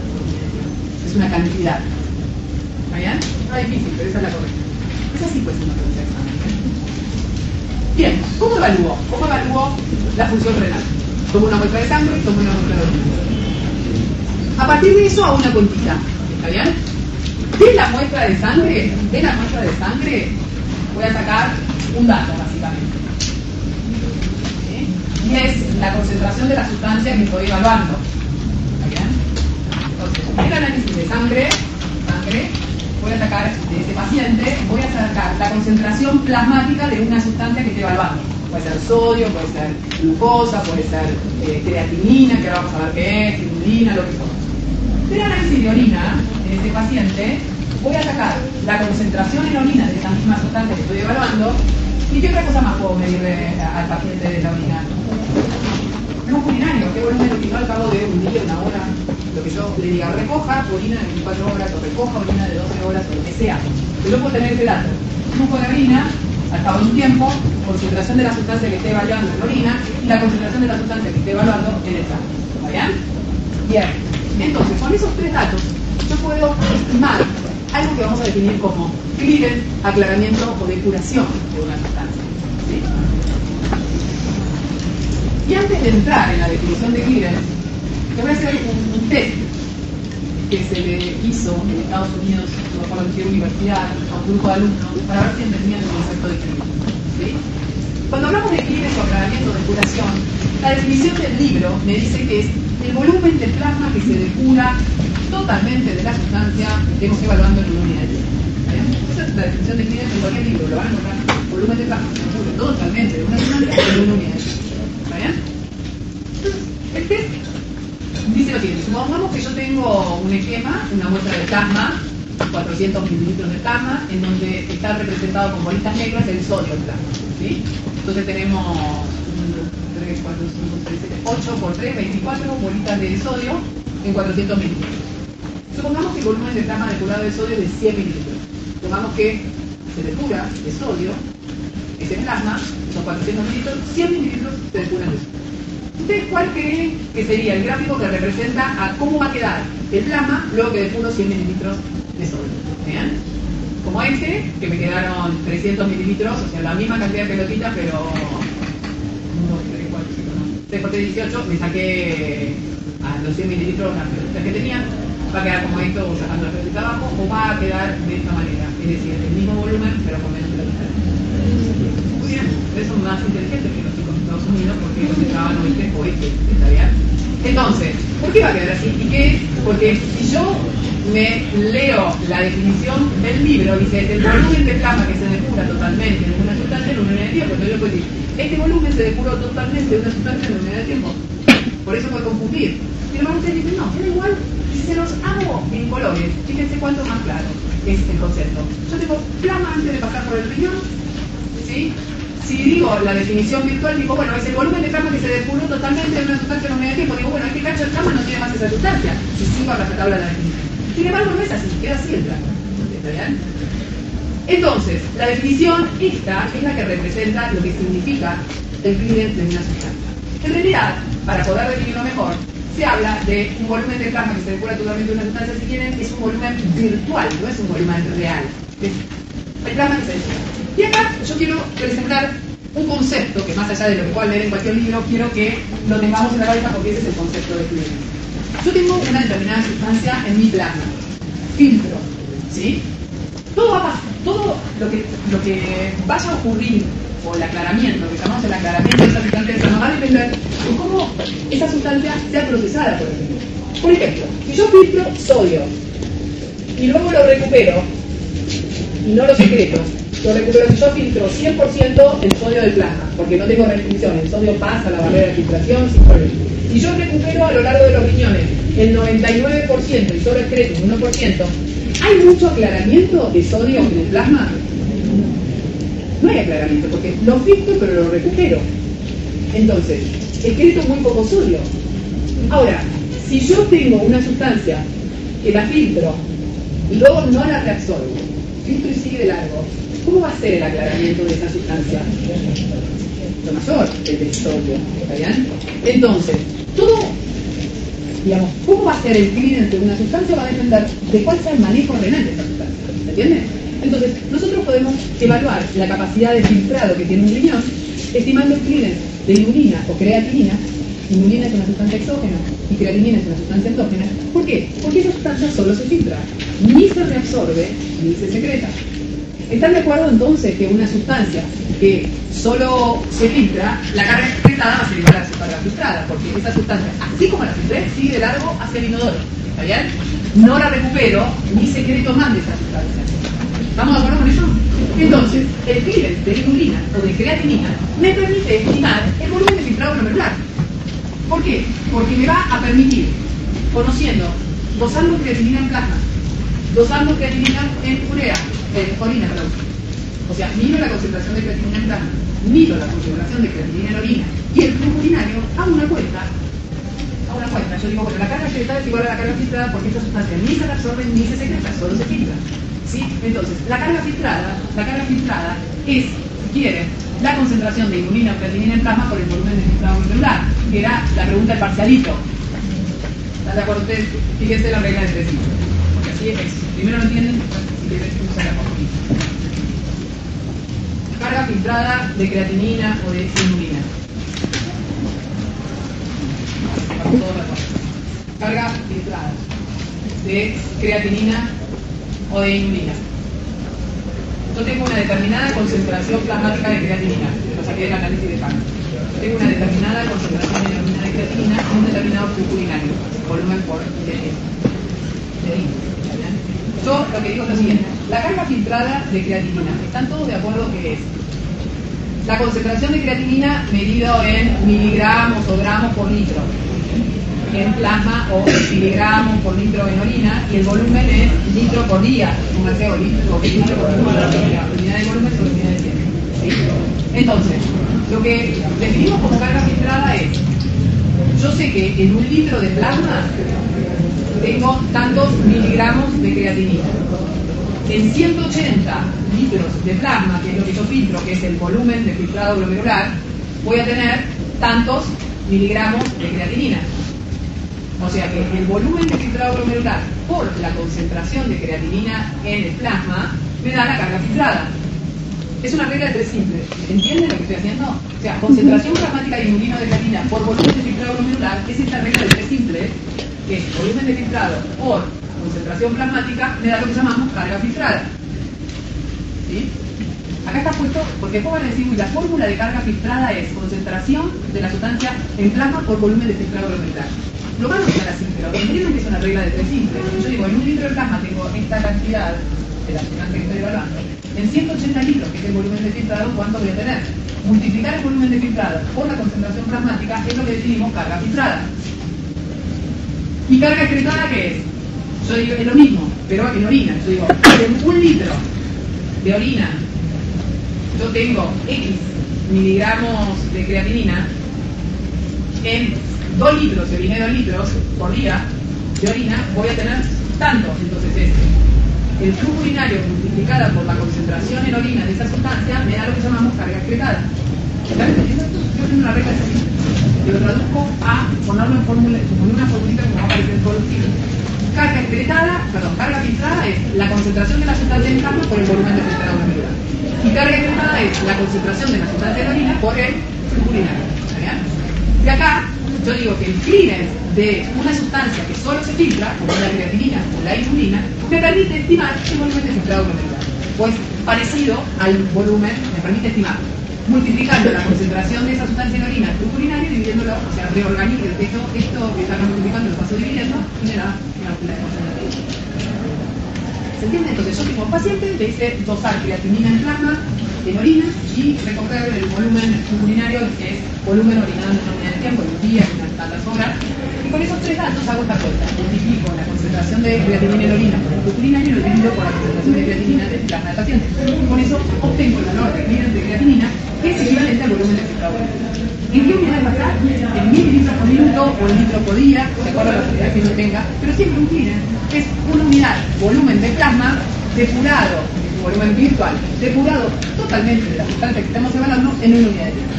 Es una cantidad. ¿Está bien? No es difícil, pero esa es la correcta. Esa sí puede ser una pregunta de examen. Bien, ¿cómo evalúo? ¿Cómo evalúo la función renal? Tomo una muestra de sangre y tomo una muestra de orina. A partir de eso hago una cuentita. ¿Está bien? De la muestra de sangre, voy a sacar un dato, básicamente. Y es la concentración de la sustancia que estoy evaluando. ¿Está bien? Entonces, en el análisis de sangre, voy a sacar de ese paciente, voy a sacar la concentración plasmática de una sustancia que estoy evaluando. Puede ser sodio, puede ser glucosa, puede ser creatinina, que ahora vamos a ver qué es, inulina, lo que sea. Del análisis de orina, en ese paciente, voy a sacar la concentración en orina de esa misma sustancia que estoy evaluando. ¿Y qué otra cosa más puedo medirle al paciente de la orina? Flujo urinario, qué volumen urinó al cabo de un día, una hora, lo que yo le diga, recoja orina de 24 horas o recoja orina de 12 horas o lo que sea. Yo puedo tener ese dato. Flujo de orina, al cabo de un tiempo, concentración de la sustancia que esté evaluando en la orina y la concentración de la sustancia que esté evaluando en el sangre. ¿Está bien? Bien. Entonces, con esos tres datos, yo puedo estimar algo que vamos a definir como clearance, aclaramiento o depuración de una sustancia. ¿Sí? Y antes de entrar en la definición de clearance, le voy a hacer un test que se le hizo en Estados Unidos, no me acuerdo en qué universidad, a un grupo de alumnos, para ver si entendían el concepto de clearance. ¿Sí? Cuando hablamos de clearance o aclaramiento o depuración, la definición del libro me dice que es el volumen de plasma que se depura totalmente de la sustancia que estemos evaluando en una unidad de tiempo. Esa es la definición de clearance en cualquier libro, lo van a encontrar. Volumen de plasma que se depura totalmente de una sustancia en una unidad de tiempo. ¿Está bien? Entonces, el test dice lo siguiente: supongamos que yo tengo un esquema, una muestra de plasma, 400 mililitros de plasma, en donde está representado con bolitas negras el sodio del plasma. ¿Sí? Entonces tenemos 3, 4, 5, 6, 7, 8 por 3, 24 bolitas de sodio en 400 mililitros. Supongamos que el volumen de plasma depurado de sodio es de 100 mililitros. Supongamos que se depura de sodio, ese plasma, son 400 mililitros, 100 mililitros se depuran de sodio. ¿Ustedes cuál creen que sería el gráfico que representa a cómo va a quedar el plasma luego que depuro 100 mililitros de sodio? ¿Vean? Como este, que me quedaron 300 mililitros, o sea, la misma cantidad de pelotitas, pero 1, 2, 3, 4, 5, no. 6 por 3, 18, me saqué a los 100 mililitros las pelotitas que tenía. Va a quedar como esto, sacando las pelotitas abajo, o va a quedar de esta manera, es decir, el mismo volumen, pero con menos pelotitas. Muy bien, ustedes son más inteligentes que los chicos de Estados Unidos, porque ellos entraban oeste o este, ¿está bien? Entonces, ¿por qué va a quedar así? ¿Y qué es? Porque si yo me leo la definición del libro, dice, el volumen de plasma que se depura totalmente de una sustancia en una unidad de tiempo. Entonces yo puedo decir, este volumen se depuró totalmente de una sustancia en una unidad de tiempo. Por eso puede confundir. Sin embargo, ustedes dicen, no, queda igual. Si se los hago en colores, fíjense cuánto más claro es el concepto. Yo tengo plasma antes de pasar por el riñón, ¿sí? Si digo la definición virtual, digo, bueno, es el volumen de plasma que se depuró totalmente de una sustancia en una unidad de tiempo. Digo, bueno, este cacho de plasma no tiene más esa sustancia. Si sigo a la tabla de la definición. Sin embargo, no es así, queda así el plasma. ¿Está bien? Entonces, la definición esta es la que representa lo que significa el cleavage de una sustancia. En realidad, para poder definirlo mejor, se habla de un volumen de plasma que se depura totalmente de una sustancia, si quieren, es un volumen virtual, no es un volumen real. Es el plasma que se depura. Y acá yo quiero presentar un concepto que, más allá de lo que puedan leer en cualquier libro, quiero que lo tengamos en la cabeza porque ese es el concepto de cleavage. Yo tengo una determinada sustancia en mi plasma, filtro, ¿sí? Todo lo que vaya a ocurrir, o el aclaramiento, que llamamos el aclaramiento de esa sustancia, eso nos va a depender de cómo esa sustancia sea procesada por el filtro. Por ejemplo, si yo filtro sodio y luego lo recupero y no lo secreto, lo recupero, si yo filtro 100% el sodio del plasma, porque no tengo restricción, el sodio pasa la barrera de filtración sin problema. Si yo recupero a lo largo de los riñones el 99% y solo excreto un 1%, ¿hay mucho aclaramiento de sodio en el plasma? No hay aclaramiento, porque lo filtro pero lo recupero. Entonces, excreto muy poco sodio. Ahora, si yo tengo una sustancia que la filtro y luego no la reabsorbo, filtro y sigue de largo, ¿cómo va a ser el aclaramiento de esa sustancia? Lo mayor, el de sodio, ¿está bien? Entonces, todo, digamos, ¿cómo va a ser el cleavage de una sustancia? Va a depender de cuál sea el manejo renal de esa sustancia, ¿se entiende? Entonces, nosotros podemos evaluar la capacidad de filtrado que tiene un riñón estimando el cleavage de inulina o creatinina. Inulina es una sustancia exógena y creatinina es una sustancia endógena. ¿Por qué? Porque esa sustancia solo se filtra, ni se reabsorbe, ni se secreta. ¿Están de acuerdo entonces que una sustancia que solo se filtra, la carga excretada va a ser igual a su carga filtrada? Porque esa sustancia, así como la filtré, sigue de largo hacia el inodoro. ¿Está bien? No la recupero, ni secreto más de esa sustancia. ¿Estamos de acuerdo con eso? Entonces, el cleavage de inulina o de creatinina me permite estimar el volumen de filtrado glomerular. ¿Por qué? Porque me va a permitir, conociendo, dosando creatinina en plasma, dosando creatinina en orina, perdón. O sea, mido la concentración de creatinina en plasma, mido la concentración de creatinina en orina y el flujo urinario, hago una cuenta. Yo digo, bueno, la carga excretada es igual a la carga filtrada porque esta sustancia ni se absorbe ni se secreta, solo se filtra. ¿Sí? Entonces, la carga filtrada es, si quieren, la concentración de inulina o creatinina en plasma por el volumen de filtrado glomerular, que era la pregunta del parcialito. ¿Están de acuerdo ustedes? Fíjense la regla de tres cifras, porque así es. Primero lo entienden, si quieren usar la fórmula. Carga filtrada de creatinina o de inulina. Vamos todos a carga filtrada de creatinina o de inulina. Yo tengo una determinada concentración plasmática de creatinina, lo saqué del análisis de Kahneman. Yo tengo una determinada concentración de inulina de creatinina y un determinado flujo urinario, volumen por mililitro. Yo lo que digo es lo siguiente: la carga filtrada de creatinina, ¿están todos de acuerdo que es la concentración de creatinina medido en miligramos o gramos por litro en plasma o miligramos por litro en orina, y el volumen es litro por día, póngase, o litro por unidad de volumen sobre unidad de tiempo, ¿sí? Entonces, lo que definimos como carga filtrada es, yo sé que en un litro de plasma tengo tantos miligramos de creatinina. En 180 litros de plasma, que es lo que yo filtro, que es el volumen de filtrado glomerular, voy a tener tantos miligramos de creatinina. O sea que el volumen de filtrado glomerular por la concentración de creatinina en el plasma me da la carga filtrada. Es una regla de tres simple. ¿Entienden lo que estoy haciendo? O sea, concentración plasmática de inulino de creatinina por volumen de filtrado glomerular es esta regla de tres simple, que es volumen de filtrado por concentración plasmática me da lo que llamamos carga filtrada. ¿Sí? Acá está puesto, porque después van a decir, la fórmula de carga filtrada es concentración de la sustancia en plasma por volumen de filtrado glomerular. Lo van a usar así, pero entienden que es una regla de tres simple. Yo digo, en un litro de plasma tengo esta cantidad de la sustancia que estoy evaluando. En 180 litros, que es el volumen de filtrado, ¿cuánto voy a tener? Multiplicar el volumen de filtrado por la concentración plasmática es lo que definimos carga filtrada. ¿Y carga excretada qué es? Yo digo, es lo mismo, pero en orina. Yo digo, en un litro de orina yo tengo X miligramos de creatinina, en 2 litros, si oriné 2 litros por día de orina, voy a tener tanto. Entonces el flujo urinario multiplicada por la concentración en orina de esa sustancia me da lo que llamamos carga excretada. ¿Están entendiendo esto? Yo tengo una regla así. Yo lo traduzco a ponerlo en fórmula, como una formulita como va a aparecer en todos los libros. Carga filtrada es la concentración de la sustancia en plasma por el volumen de filtrado glomerular. Y carga excretada es la concentración de la sustancia en orina por el flujo urinario. ¿Está bien? Y acá yo digo que el clearance de una sustancia que solo se filtra, como la creatinina o la inulina, me permite estimar el volumen de filtrado glomerular. Pues parecido al volumen, me permite estimar, multiplicando la concentración de esa sustancia en orina, el flujo urinario, y dividiéndolo, o sea, reorganizo esto que está multiplicando, lo paso dividiendo, y me da la concentración. ¿Se entiende? Entonces yo tengo un paciente, le hice dosar creatinina en plasma, en orina, y recoger el volumen urinario, que es volumen orinado en una unidad de tiempo, en un día, en unas tantas horas, y con esos tres datos hago esta cuenta. Multiplico la concentración de creatinina en orina por el flujo urinario y lo divido por la concentración de creatinina del plasma del paciente. Con eso obtengo el valor de clearance de creatinina, que es equivalente al volumen de filtrado glomerular. ¿En qué unidad va a estar? En mililitros por minuto o en litros por día, de acuerdo a la unidad que uno tenga, pero siempre un clearance es una unidad, volumen de plasma, depurado, volumen virtual, depurado totalmente de la sustancia que estamos evaluando en una unidad de tiempo.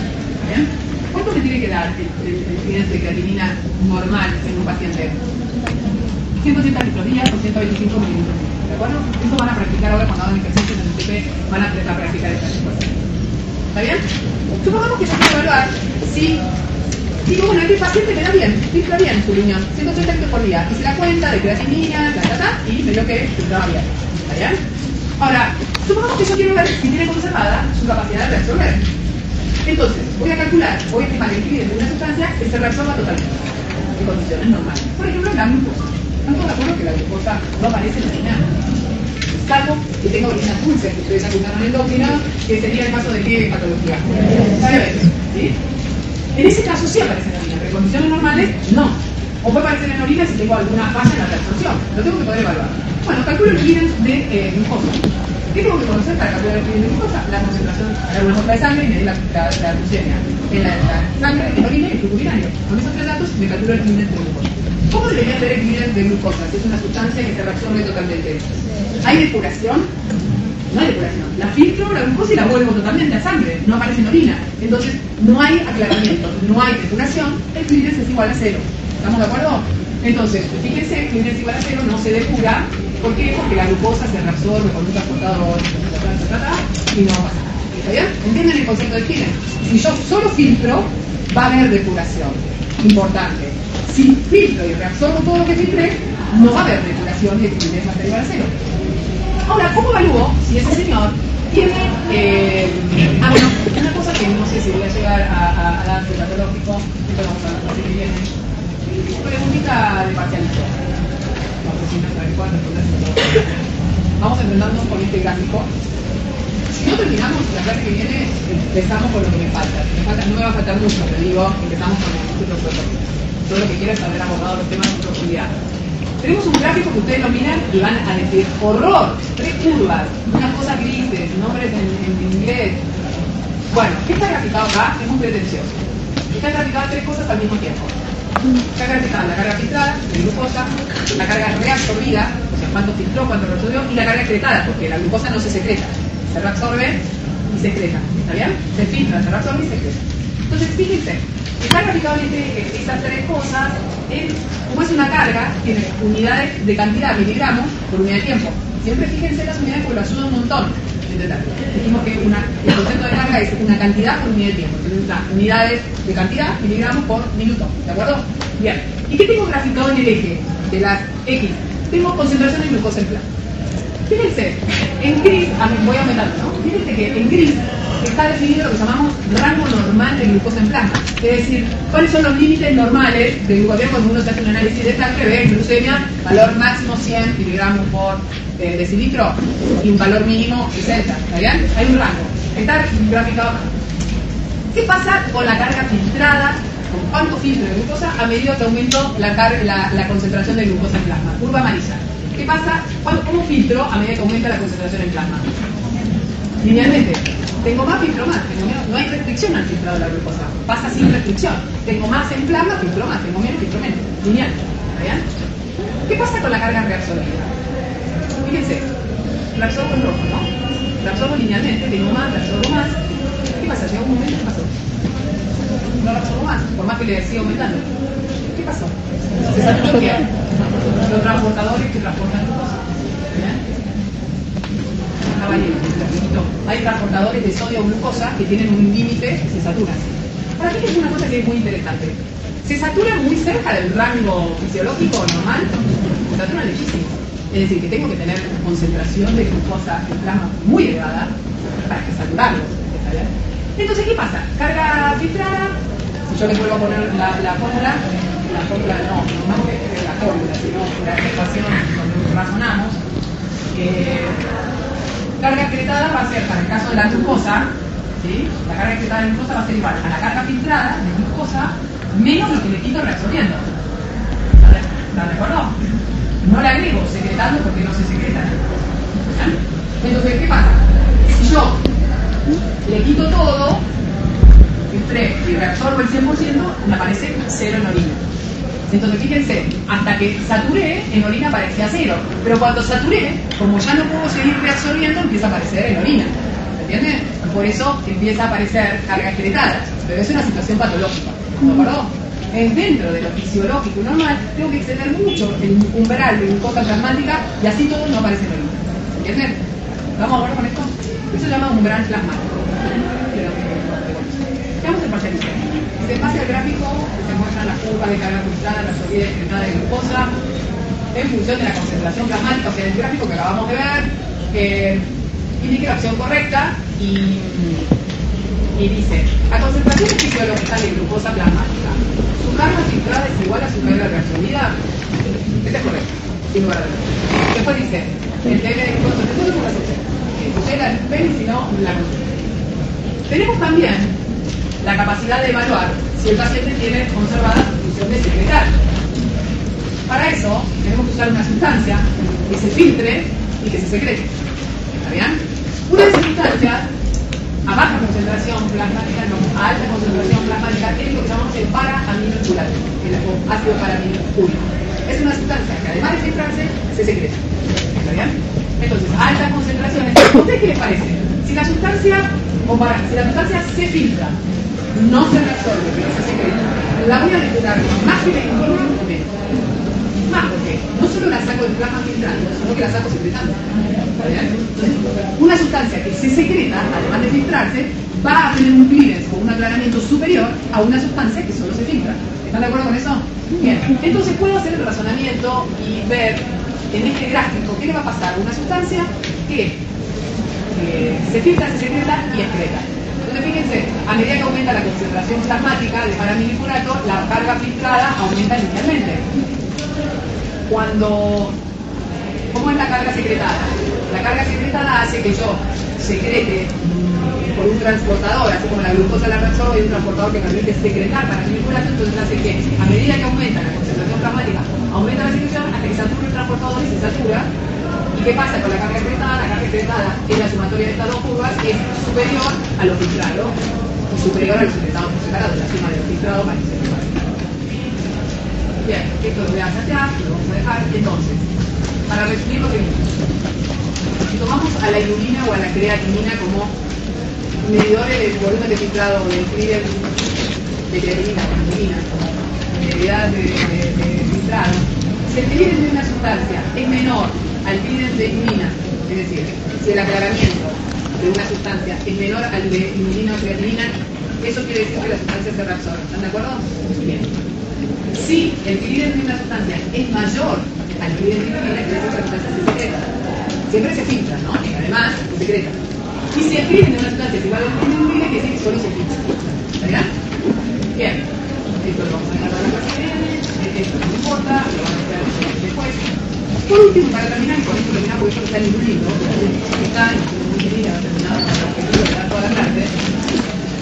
¿Bien? ¿Cuánto le tiene que dar el clearance de creatinina normal en un paciente? 180 litros día por 125 mililitros. ¿De acuerdo? Esto van a practicar ahora cuando hagan ejercicios en el TP, van a practicar esta situación. ¿Está bien? Supongamos que yo quiero evaluar si digo, bueno, este paciente me da bien, filtra bien su riñón, 180 litros por día. Hice la cuenta de creatinina, y me dio que filtraba bien. ¿Está bien? Ahora, supongamos que yo quiero ver si tiene conservada su capacidad de reabsorber. Entonces, voy a calcular, voy a estimar el clearance de una sustancia que se reabsorba totalmente, en condiciones normales. Por ejemplo, la glucosa. ¿Estamos de acuerdo que la glucosa no aparece en la orina? Salvo que tenga orinas dulces, que ustedes apuntaron en endocrina, que sería el caso de qué patología. Diabetes, ¿sí? En ese caso sí aparece en la orina, pero en condiciones normales no. O puede aparecer en la orina si tengo alguna falla en la reabsorción. Lo tengo que poder evaluar. Bueno, calculo el clearance de glucosa. ¿Qué tengo que conocer para calcular el clearance de glucosa? La concentración de una muestra de sangre y medir la glucemia en la sangre, en la orina y el flujo urinario. Con esos tres datos me calculo el clearance de glucosa. ¿Cómo debería ser el clearance de glucosa? Si es una sustancia que se reabsorbe totalmente. ¿Hay depuración? No hay depuración. La filtro, la glucosa y la vuelvo totalmente a sangre. No aparece en orina. Entonces, no hay aclaramiento, no hay depuración. El clearance es igual a 0. ¿Estamos de acuerdo? Entonces, fíjense, el clearance igual a 0 no se depura. ¿Por qué? Porque la glucosa se reabsorbe con un transportador, y no pasa nada. ¿Está bien? ¿Entienden el concepto de clearance? Si yo solo filtro, va a haber depuración. Importante. Si filtro y reabsorbo todo lo que filtré, no va a haber depuración y el clearance va a estar igual a 0. Ahora, ¿cómo evalúo si ese señor tiene... bueno, una cosa que no sé si voy a llegar a dar de patológico, esto vamos a ver la que viene. Preguntita de parcialidad. No sé si me puedan responder. Vamos a enfrentarnos con este gráfico. Si no terminamos la clase que viene, empezamos con lo que me falta. No me va a faltar mucho, te digo, empezamos con el protocolo. Yo lo que quiero es haber abordado los temas en profundidad. Tenemos un gráfico que ustedes lo miran y van a decir, horror, 3 curvas, unas cosas grises, nombres en inglés. Bueno, ¿qué está graficado acá? Es muy pretencioso. Está graficado 3 cosas al mismo tiempo. Carga secada, la carga filtrada, de glucosa, la carga reabsorbida, o sea, cuánto filtró, cuánto reabsorbió, y la carga excretada, porque la glucosa no se secreta, se reabsorbe y se excreta, ¿está bien? Se filtra, se reabsorbe y se excreta. Entonces, fíjense, el carga aplicable tiene estas tres cosas, como es una carga, tiene unidades de cantidad, miligramos, por unidad de tiempo. Siempre fíjense las unidades porque lo ayuda un montón. Dijimos que el concepto de carga es una cantidad por unidad de tiempo. Entonces, unidades de cantidad, miligramos por minuto. ¿De acuerdo? Bien. ¿Y qué tengo graficado en el eje de las X? Tengo concentración de glucosa en plasma. Fíjense, en gris, voy aumentando, ¿no? Fíjense que en gris está definido lo que llamamos rango normal de glucosa en plasma. Es decir, cuáles son los límites normales de glucosa cuando uno se hace un análisis de sangre, ve glucemia, valor máximo 100 miligramos por decilitro y un valor mínimo 60. ¿Está bien? Hay un rango. Está graficado acá. ¿Qué pasa con la carga filtrada? ¿Con cuánto filtro de glucosa a medida que aumento la concentración de glucosa en plasma? Curva amarilla. ¿Qué pasa? ¿Cómo filtro a medida que aumenta la concentración en plasma? Linealmente. Tengo más, filtro más. No hay restricción al filtrado de la glucosa. Pasa sin restricción. Tengo más en plasma, filtro más. Tengo menos, filtro menos. Lineal. ¿Está bien? ¿Qué pasa con la carga reabsorbida? Fíjense. Reabsorbo en rojo, ¿no? Reabsorbo linealmente. Tengo más, reabsorbo más. ¿Qué pasa? Llega un momento, ¿qué pasó? No reabsorbo más. Por más que le siga aumentando. ¿Qué pasó? ¿Se saturó qué? Los transportadores que transportan glucosa. Hay transportadores de sodio o glucosa que tienen un límite que se saturan. Ahora, aquí es una cosa que es muy interesante. Se saturan muy cerca del rango fisiológico normal, se saturan lejísimo. Es decir, que tengo que tener concentración de glucosa en plasma muy elevada para que saturarlos. ¿Está bien? Entonces, ¿qué pasa? Carga filtrada, si yo les vuelvo a poner la fórmula no es la fórmula, sino la ecuación donde razonamos. Carga excretada va a ser, para el caso de la glucosa, ¿sí? La carga excretada de glucosa va a ser igual a la carga filtrada de glucosa menos lo que le quito reabsorbiendo. ¿Están de acuerdo? No le agrego secretando porque no se secreta. ¿Sí? Entonces, ¿qué pasa? Si yo le quito todo, filtré y reabsorbo el 100%, me aparece 0 en orina. Entonces, fíjense, hasta que saturé, en orina aparecía 0. Pero cuando saturé, como ya no puedo seguir reabsorbiendo, empieza a aparecer en orina. ¿Entienden? Por eso empieza a aparecer carga excretada. Pero es una situación patológica. ¿De acuerdo? Es dentro de lo fisiológico y normal, tengo que exceder mucho el umbral de glucosa plasmática y así todo no aparece en orina. ¿Entienden? ¿Vamos a ver con esto? Eso se llama umbral plasmático. Veamos el parcializado. En base al gráfico se muestran las curvas de carga filtrada, reabsorbida y excretada de glucosa en función de la concentración plasmática, o sea, el gráfico que acabamos de ver, indica la opción correcta y dice, la concentración fisiológica de glucosa plasmática, su carga filtrada es igual a su carga reabsorbida. Este es correcto, sin lugar a dudas. Después dice, el TM de glucosa, después de la sección, la pen y si no, la concentración. Tenemos también la capacidad de evaluar si el paciente tiene conservada su función de secretar. Para eso tenemos que usar una sustancia que se filtre y que se secrete. ¿Está bien? Una de esas sustancias a baja concentración plasmática, no, a alta concentración plasmática, es lo que llamamos el para-aminogulato, el ácido para-aminogúrico. Es una sustancia que además de filtrarse, se secreta. ¿Está bien? Entonces, a altas concentraciones, ¿a ustedes qué les parece? Si la sustancia se filtra, no se reabsorbe, pero se secreta, la voy a depurar más que la informe o menos. Más porque no solo la saco del plasma filtrando, sino que la saco secretando. ¿Está bien? Entonces, una sustancia que se secreta, además de filtrarse, va a tener un clearance o un aclaramiento superior a una sustancia que solo se filtra. ¿Están de acuerdo con eso? Bien. Entonces puedo hacer el razonamiento y ver en este gráfico qué le va a pasar a una sustancia que se filtra, se secreta y excreta. Entonces fíjense, a medida que aumenta la concentración plasmática de para-aminogulato, la carga filtrada aumenta linealmente. ¿Cómo es la carga secretada? La carga secretada hace que yo secrete por un transportador, así como la glucosa la reabsorbe, hay un transportador que permite secretar para-aminogulato, entonces hace que a medida que aumenta la concentración plasmática, aumenta la secreción hasta que satura el transportador y se satura. ¿Y qué pasa con la carga excretada? La carga excretada es la sumatoria de estas dos curvas, es superior a lo filtrado y superior a lo secretado por separado, la suma de lo filtrado más lo secretado. Bien, esto lo veas acá, lo vamos a dejar. Entonces, para resumir lo que vimos, si tomamos a la inulina o a la creatinina como medidores del volumen de filtrado del Frieden de creatinina o inulina, como medida de filtrado, si el Frieden de una sustancia es menor al Frieden de inulina, es decir, si el aclaramiento de una sustancia es menor al de inulina o creatinina, eso quiere decir que la sustancia se reabsorbe. ¿Están de acuerdo? Bien. Si el Frieden de una sustancia es mayor al Frieden de inulina, quiere decir que la sustancia se secreta. Siempre se filtra, ¿no? Y además se secreta. Y si el Frieden de una sustancia es igual al Frieden de inulina, quiere decir que solo se filtra. ¿Está bien? Bien. Esto lo vamos a dejar para la clase que viene. Esto no importa, lo vamos a hacer después. Por último, para terminar, y con esto terminamos porque esto está en ningún libro, está en un libro terminado para toda la clase,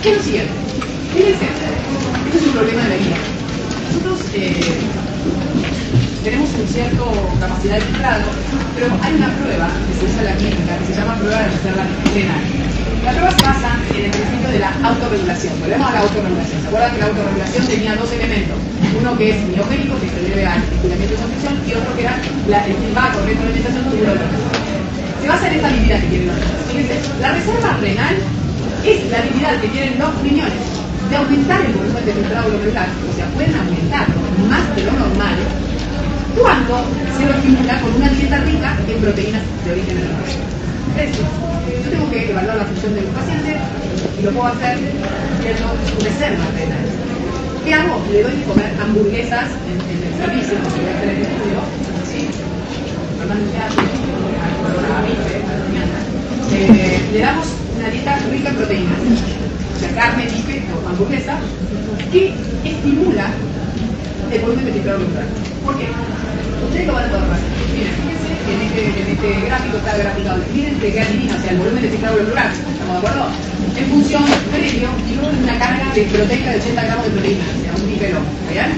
es lo siguiente. Fíjense, este es un problema de la guía. Nosotros tenemos una cierta capacidad de filtrado, pero hay una prueba que se usa en la química, que se llama prueba de reserva renal. La prueba se basa en el principio de la autorregulación. Volvemos a la autorregulación. ¿Se acuerdan que la autorregulación tenía dos elementos? Uno que es miogénico, que se debe al estiramiento de constricción, y otro que era el feedback o retroalimentación tubular. Se basa en esta habilidad que tienen los riñones. Fíjense, la reserva renal es la habilidad que tienen los riñones de aumentar el volumen de filtrado glomerular, o sea, pueden aumentar más de lo normal cuando se lo estimula con una dieta rica en proteínas de origen animal. Es decir, yo tengo que evaluar la función del paciente y lo puedo hacer viendo su reserva renal. ¿Qué hago? Le doy de comer hamburguesas en el servicio, que voy a hacer en el estudio, ¿sí? Normalmente le damos una dieta rica en proteínas, o sea, carne, bife o hamburguesa, que estimula el volumen de filtrado glomerular. ¿Por qué? Ustedes lo van a tomar. Miren, fíjense que en este gráfico está graficado el Frieden de creatinina, o sea, el volumen de filtrado glomerular. ¿Estamos de acuerdo? En función previo y luego de una carga de proteína de 80 gramos de proteína, o sea, un bifelo. ¿Bien?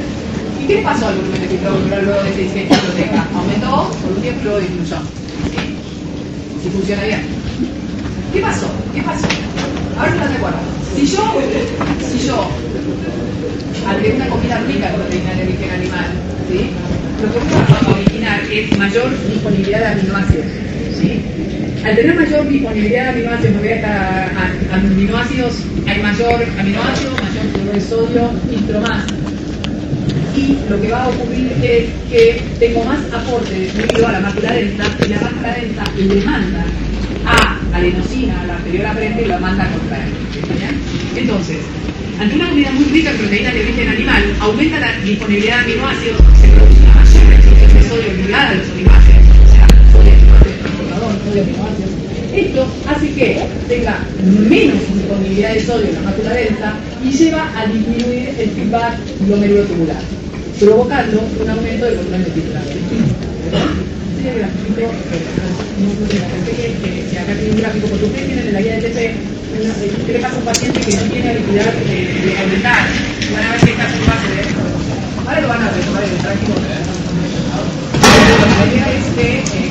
¿Y qué le pasó al volumen de filtrado glomerular luego de ese diseño de proteína? Aumentó por un tiempo y luego disminuyó. ¿Sí? Si funciona bien. ¿Qué pasó? ¿Qué pasó? A ver si están de acuerdo. Si yo agregué una comida rica en proteína de origen animal, ¿sí? Lo que voy a originar es mayor disponibilidad de aminoácidos, ¿sí? Al tener mayor disponibilidad de aminoácidos, me voy a estar aminoácidos, hay mayor aminoácido, mayor cloruro de sodio, filtro más. Y lo que va a ocurrir es que tengo más aporte de fluido a la mácula densa, y la mácula densa le manda a adenosina, a la arteriol aparente, y lo manda a contraer. Entonces, ante una comida muy rica en proteínas de origen animal, aumenta la disponibilidad de aminoácidos, se produce una mayor absorción de sodio ligada a los aminoácidos, o sea, sodio transportador, sodio aminoácidos. Esto hace que tenga menos disponibilidad de sodio en la mácula densa y lleva a disminuir el feedback glomerulotubular, provocando un aumento del volumen de filtrado. Este gráfico, que acá tiene un gráfico, porque ustedes tienen en la guía de TP, ¿qué le pasa a un paciente que no tiene habilidad de aumentar? Van a ver qué caso va a hacer esto. Ahora lo van a ver, ¿vale? El gráfico. La idea es que